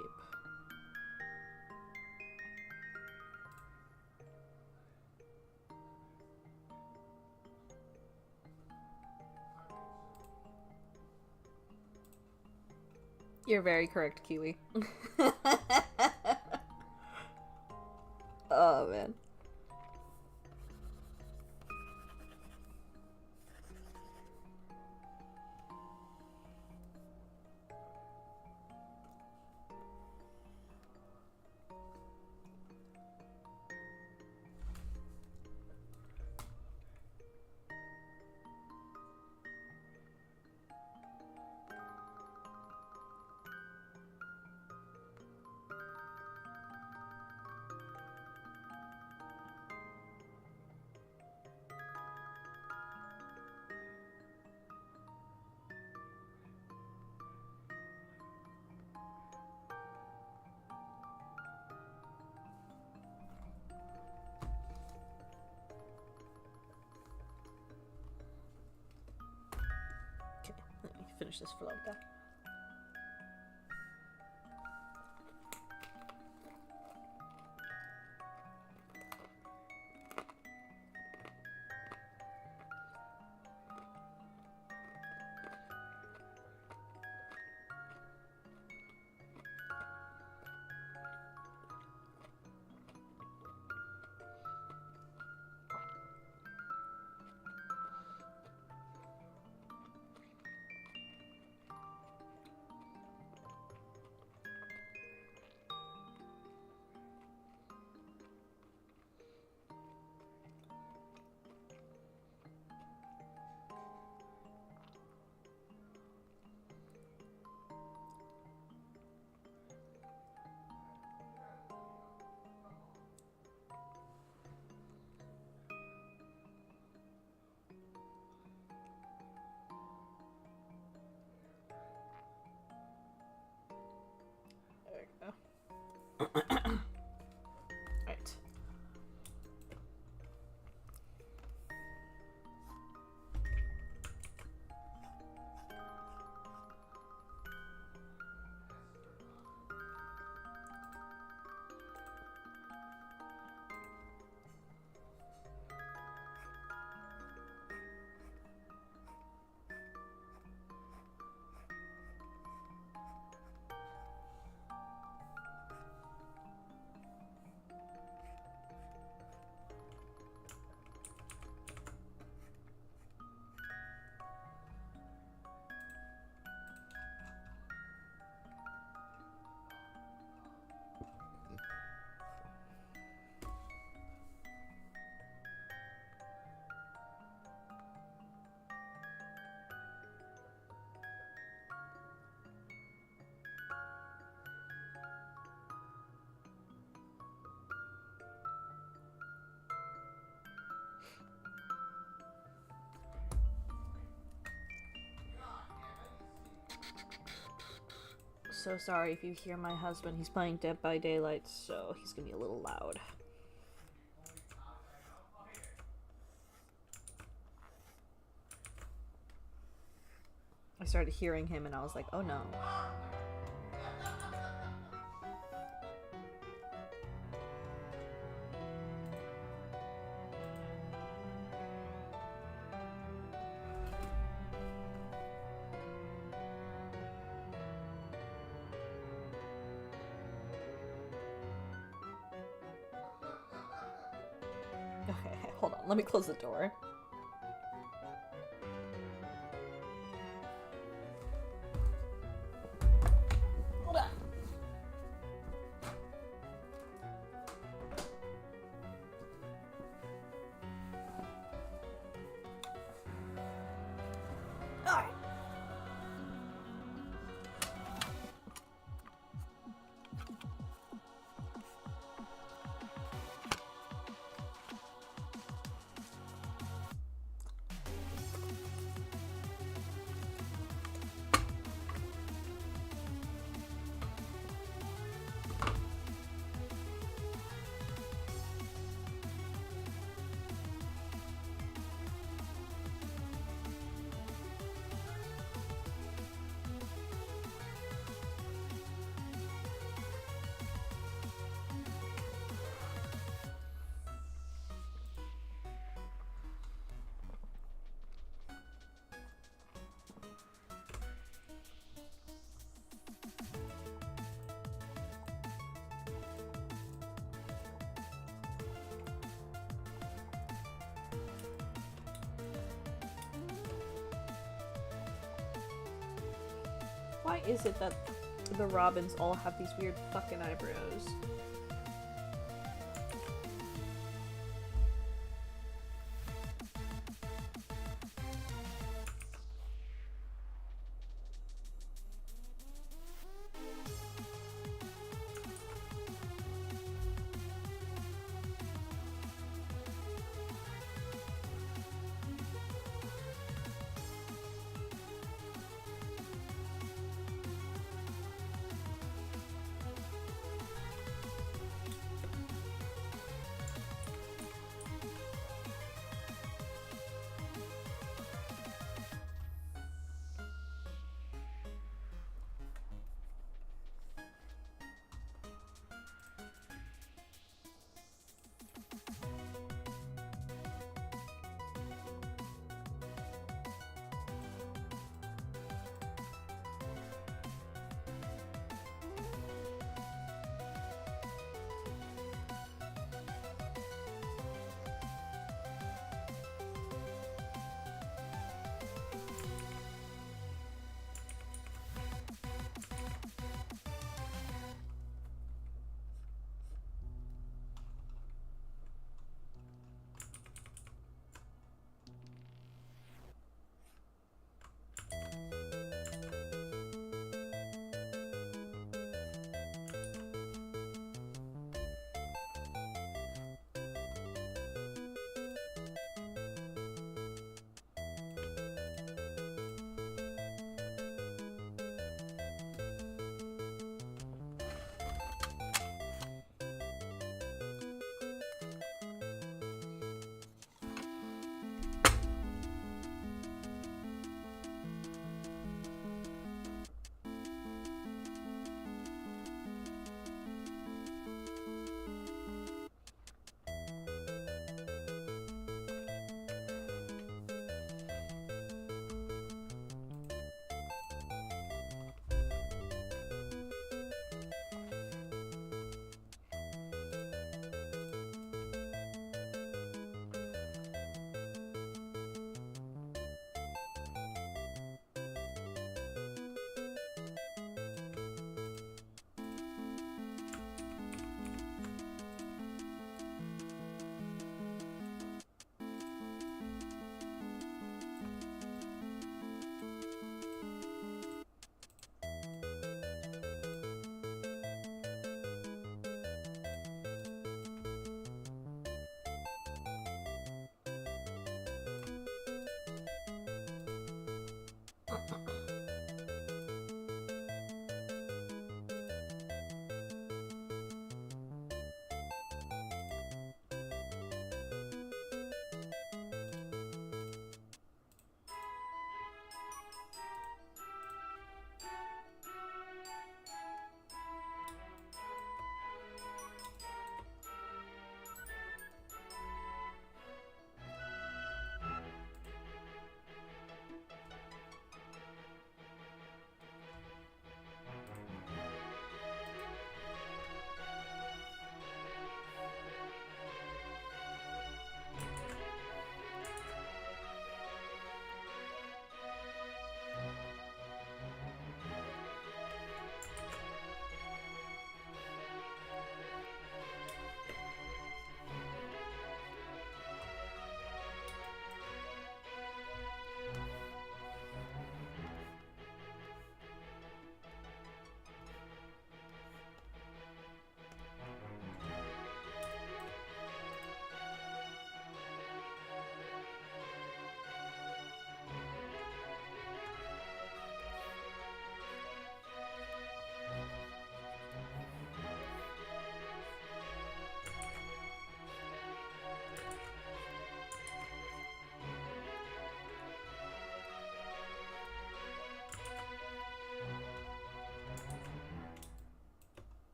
You're very correct, Kiwi. Oh, man. Let me finish this flow guy. so sorry if you hear my husband. He's playing Dead by Daylight, so he's gonna be a little loud. I started hearing him and I was like, oh no. Okay, hold on. Let me close the door. Hold on. Alright. Why is it that the Robins all have these weird fucking eyebrows?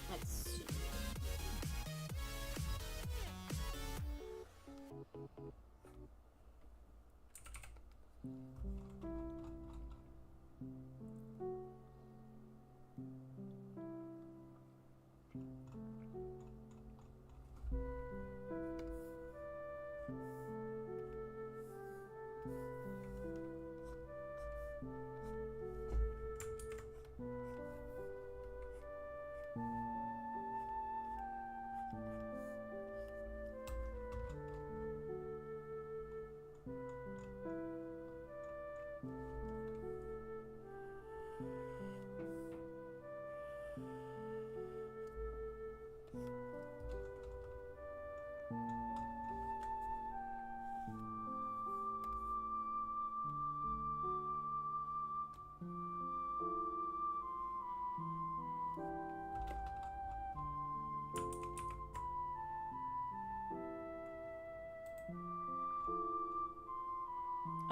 Let's see.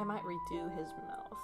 I might redo his mouth.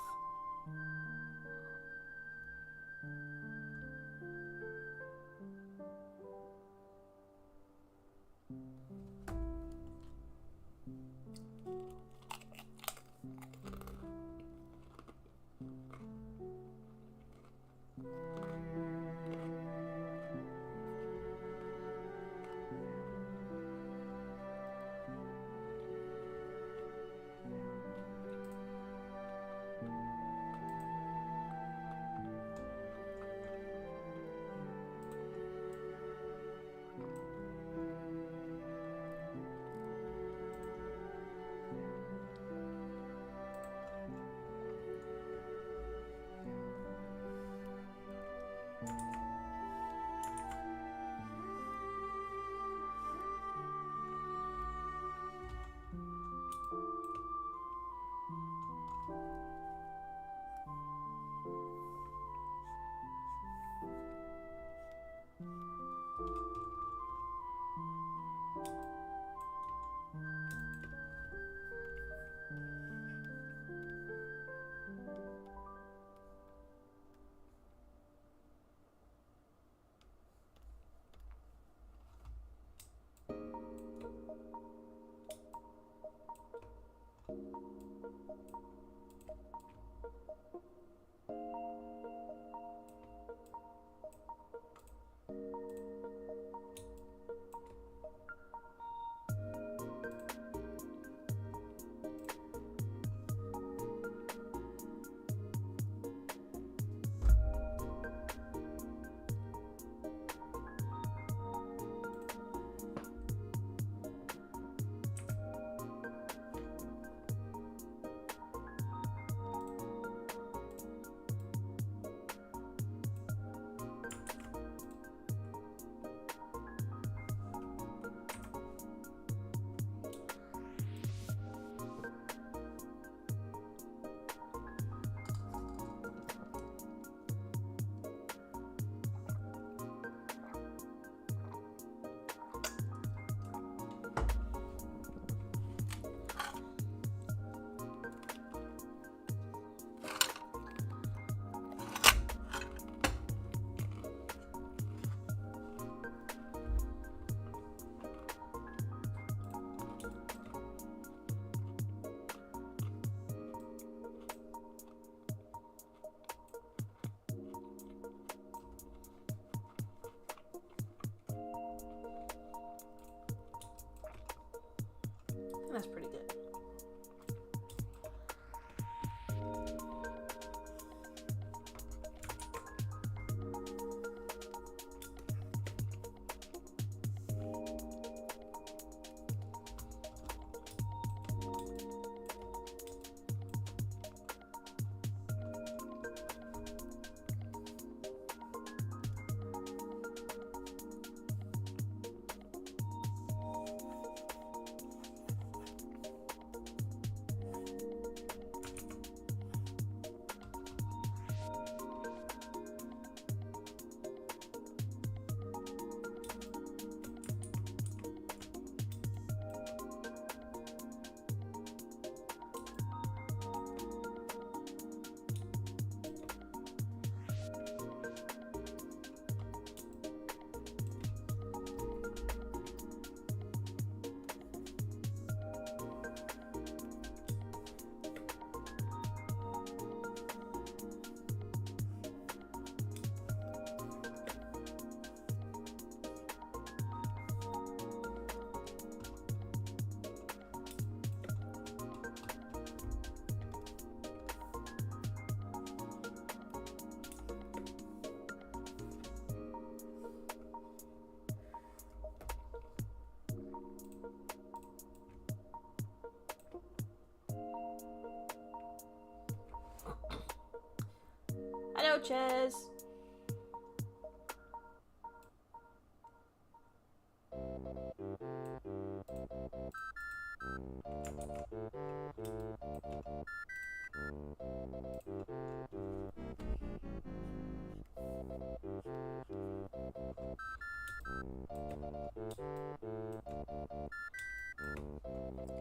go, Ches.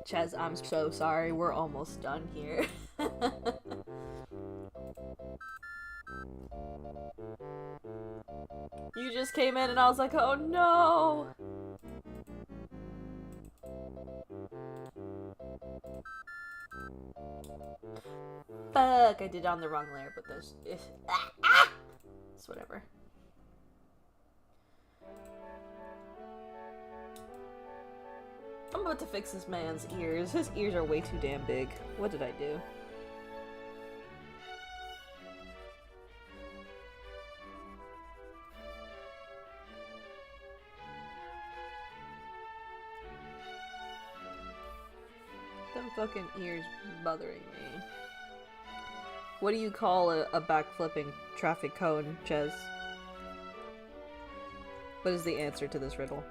Ches, I'm so sorry. We're almost done here. You just came in and I was like, oh no! Fuck, I did it on the wrong layer, but there's... It's whatever. I'm about to fix this man's ears. His ears are way too damn big. What did I do? Them fucking ears bothering me. What do you call a backflipping traffic cone, Ches? What is the answer to this riddle?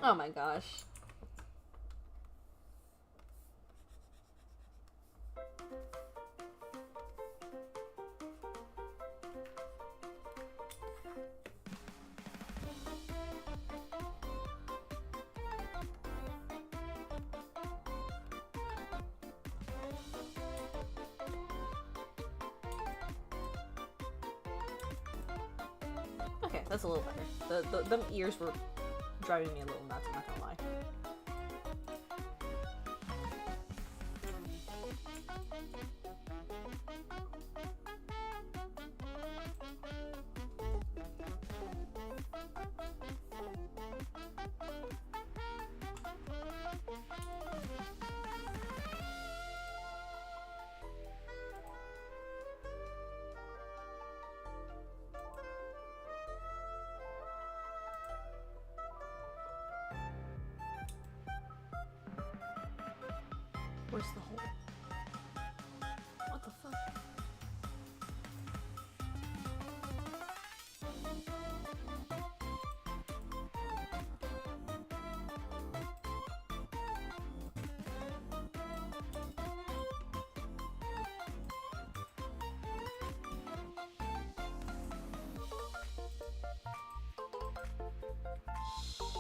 Oh my gosh. Okay, that's a little better. Them ears were driving me a little nuts, I'm not gonna lie. Where's the hole? What the fuck?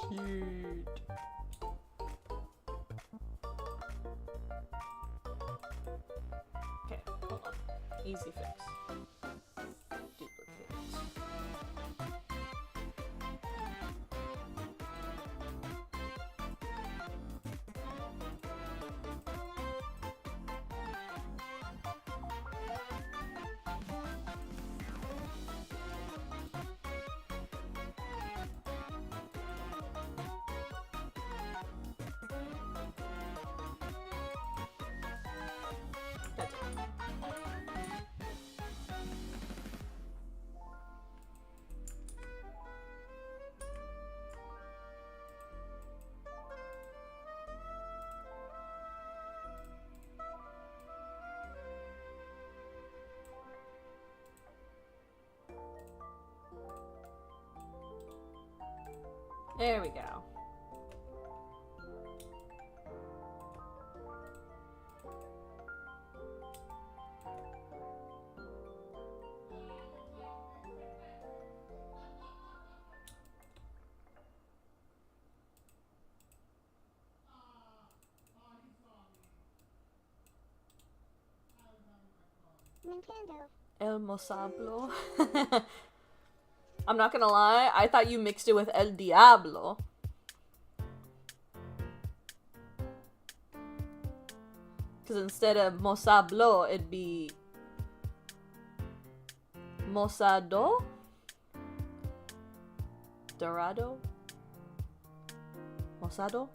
Shoot. Okay, hold on. Easy fix. Duplicate. That's it. There we go. Nintendo. El Mosablo. I'm not gonna lie, I thought you mixed it with El Diablo. Because instead of Mosablo, it'd be Mosado? Dorado? Mosado?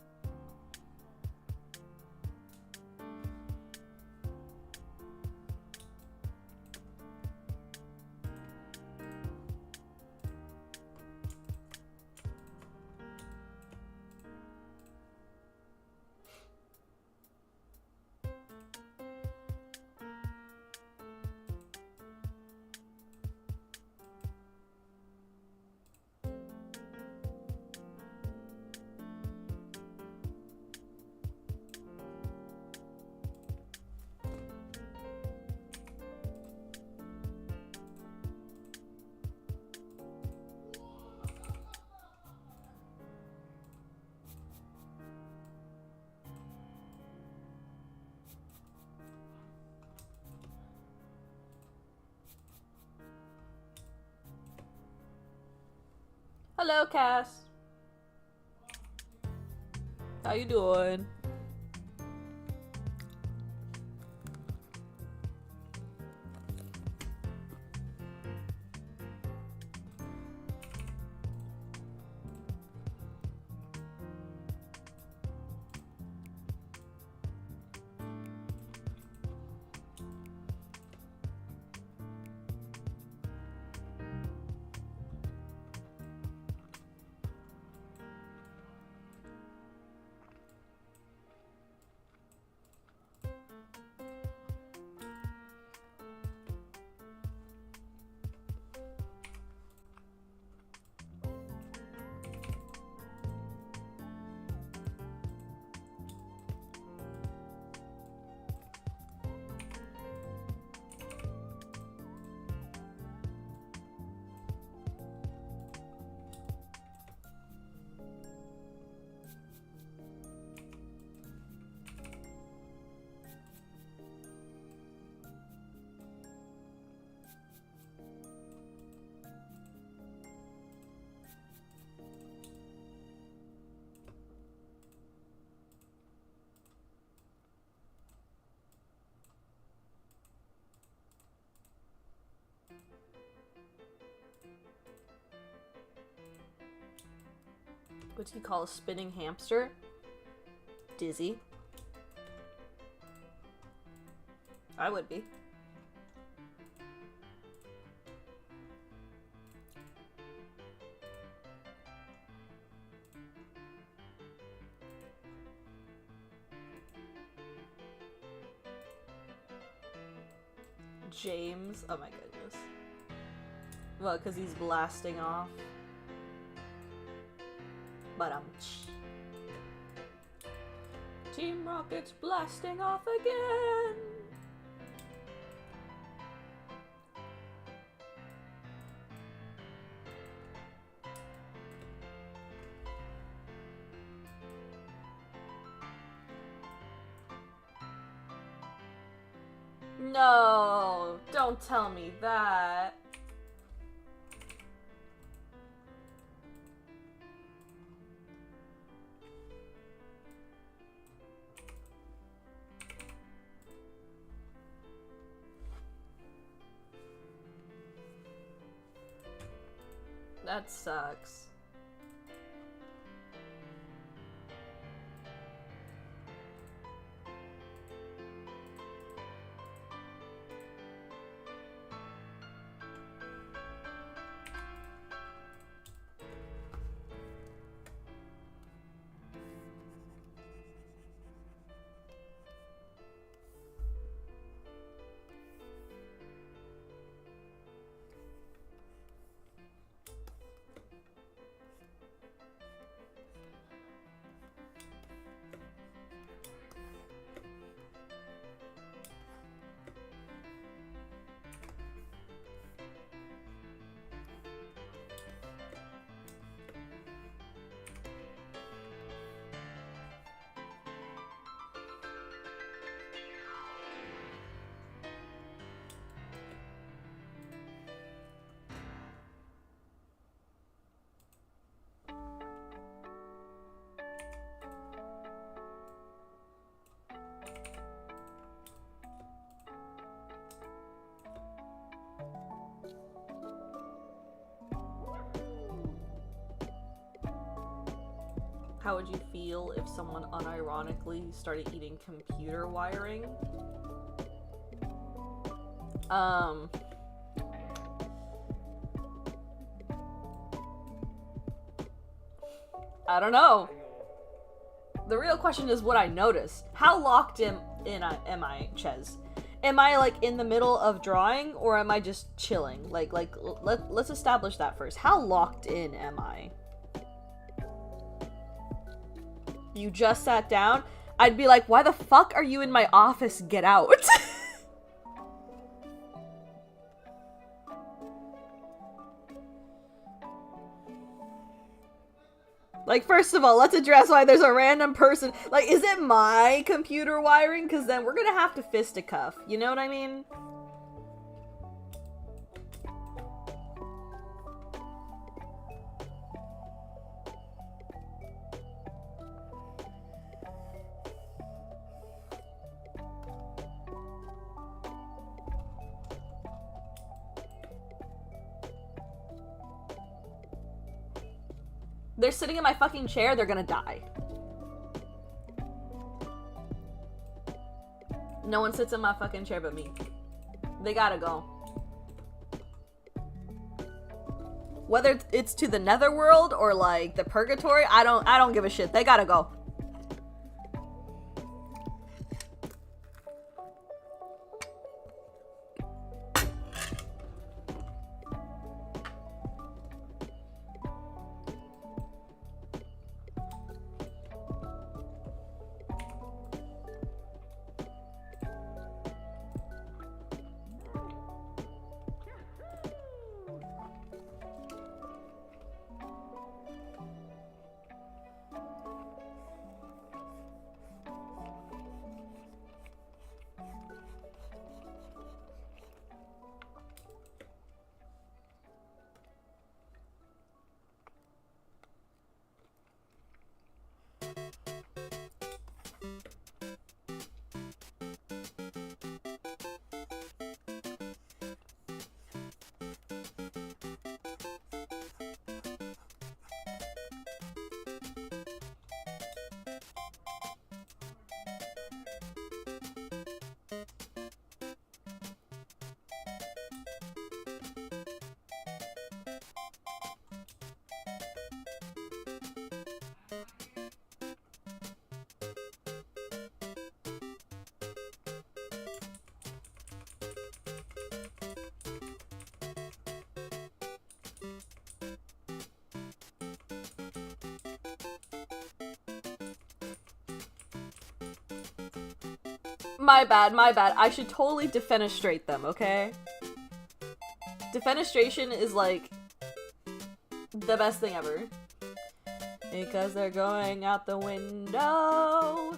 Hello, Cass. How you doing? What do you call a spinning hamster? Dizzy. I would be. James. Oh my goodness. Well, because he's blasting off. But Team Rocket's blasting off again. No, don't tell me that. That sucks. How would you feel if someone unironically started eating computer wiring? I don't know. The real question is, would I notice? How locked in am I, Ches? Am I like in the middle of drawing, or am I just chilling? Let's establish that first. How locked in am I? You just sat down? I'd be like, why the fuck are you in my office? Get out. Like, first of all, let's address why there's a random person. Like, is it my computer wiring? Because then we're gonna have to fisticuff. You know what I mean? They're sitting in my fucking chair, they're gonna die. No one sits in my fucking chair but me. They gotta go. Whether it's to the netherworld or like the purgatory, I don't give a shit. They gotta go. My bad, my bad. I should totally defenestrate them, okay? Defenestration is like the best thing ever. Because they're going out the window.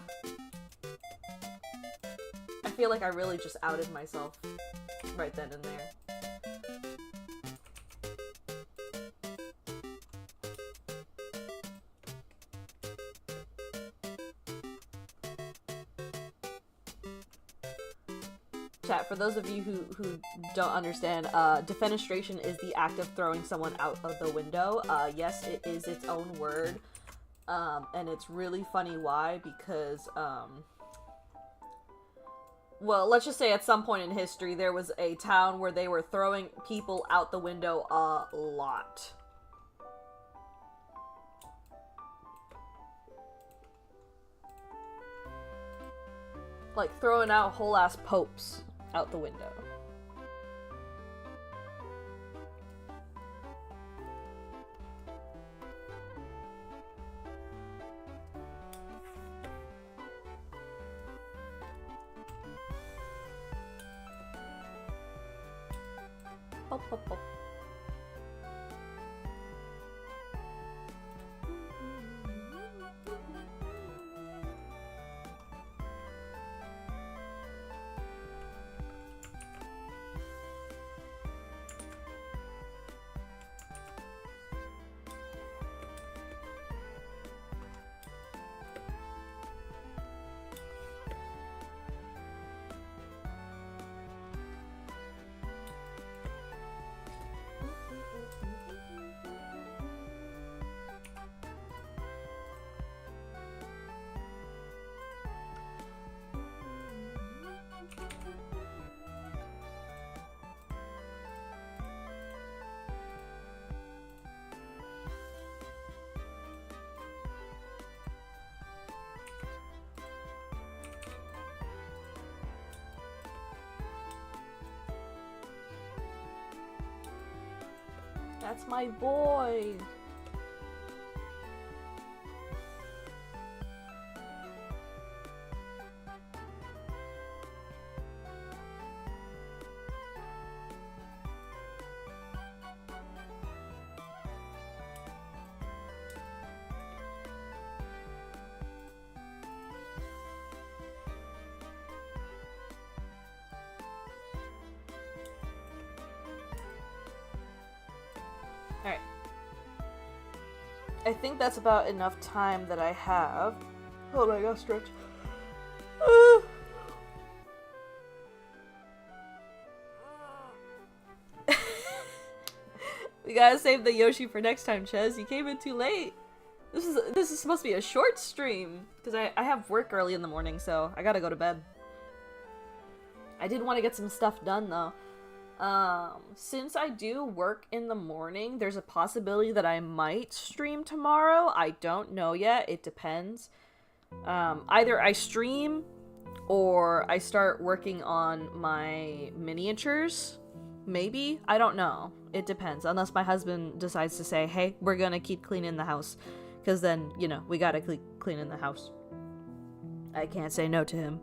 I feel like I really just outed myself right then and there. Chat, for those of you who don't understand, defenestration is the act of throwing someone out of the window. Yes, it is its own word. And it's really funny why, because, well, let's just say at some point in history, there was a town where they were throwing people out the window a lot. Like, throwing out whole-ass popes out the window. Pop, pop, pop. That's my boy. Alright. I think that's about enough time that I have. Hold on, I gotta stretch. We gotta save the Yoshi for next time, Ches. You came in too late. This is supposed to be a short stream. Because I have work early in the morning, so I gotta go to bed. I did want to get some stuff done, though. Since I do work in the morning, there's a possibility that I might stream tomorrow. I don't know yet. It depends. Either I stream or I start working on my miniatures. Maybe? I don't know. It depends. Unless my husband decides to say, hey, we're gonna keep cleaning the house. Because then, you know, we gotta clean in the house. I can't say no to him.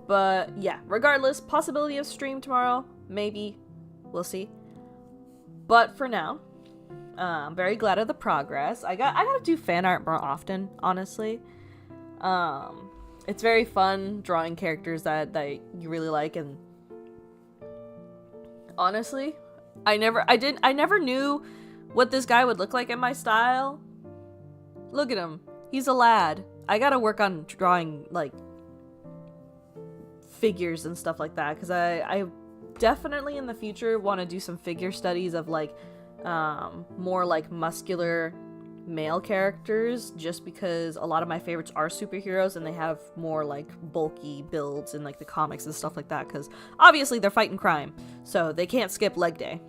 But yeah, regardless, possibility of stream tomorrow, maybe, we'll see. But for now, I'm very glad of the progress. I gotta do fan art more often, honestly. It's very fun drawing characters that you really like, and honestly, I never knew what this guy would look like in my style. Look at him, he's a lad. I gotta work on drawing like figures and stuff like that, because I definitely in the future want to do some figure studies of like more like muscular male characters, just because a lot of my favorites are superheroes and they have more like bulky builds in like the comics and stuff like that, because obviously they're fighting crime, so they can't skip leg day.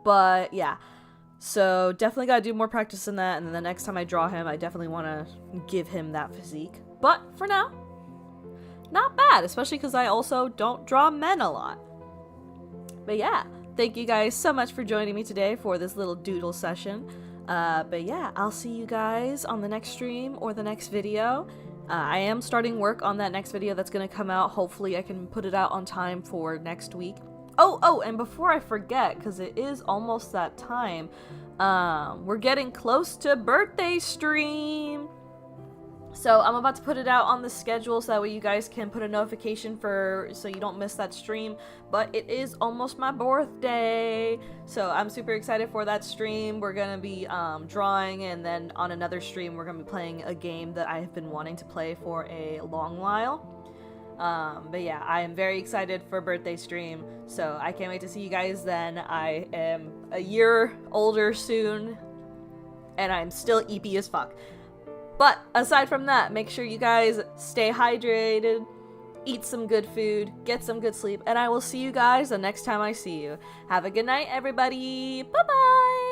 But yeah, so definitely gotta do more practice in that, and then the next time I draw him I definitely want to give him that physique. But for now, not bad, especially because I also don't draw men a lot. But yeah, thank you guys so much for joining me today for this little doodle session. But yeah, I'll see you guys on the next stream or the next video. I am starting work on that next video that's going to come out. Hopefully I can put it out on time for next week. Oh, and before I forget, because it is almost that time, we're getting close to birthday stream. So I'm about to put it out on the schedule so that way you guys can put a notification so you don't miss that stream. But it is almost my birthday, so I'm super excited for that stream. We're gonna be drawing, and then on another stream we're gonna be playing a game that I have been wanting to play for a long while. But yeah, I am very excited for birthday stream, so I can't wait to see you guys then. I am a year older soon, and I'm still EP as fuck. But aside from that, make sure you guys stay hydrated, eat some good food, get some good sleep, and I will see you guys the next time I see you. Have a good night, everybody. Bye-bye!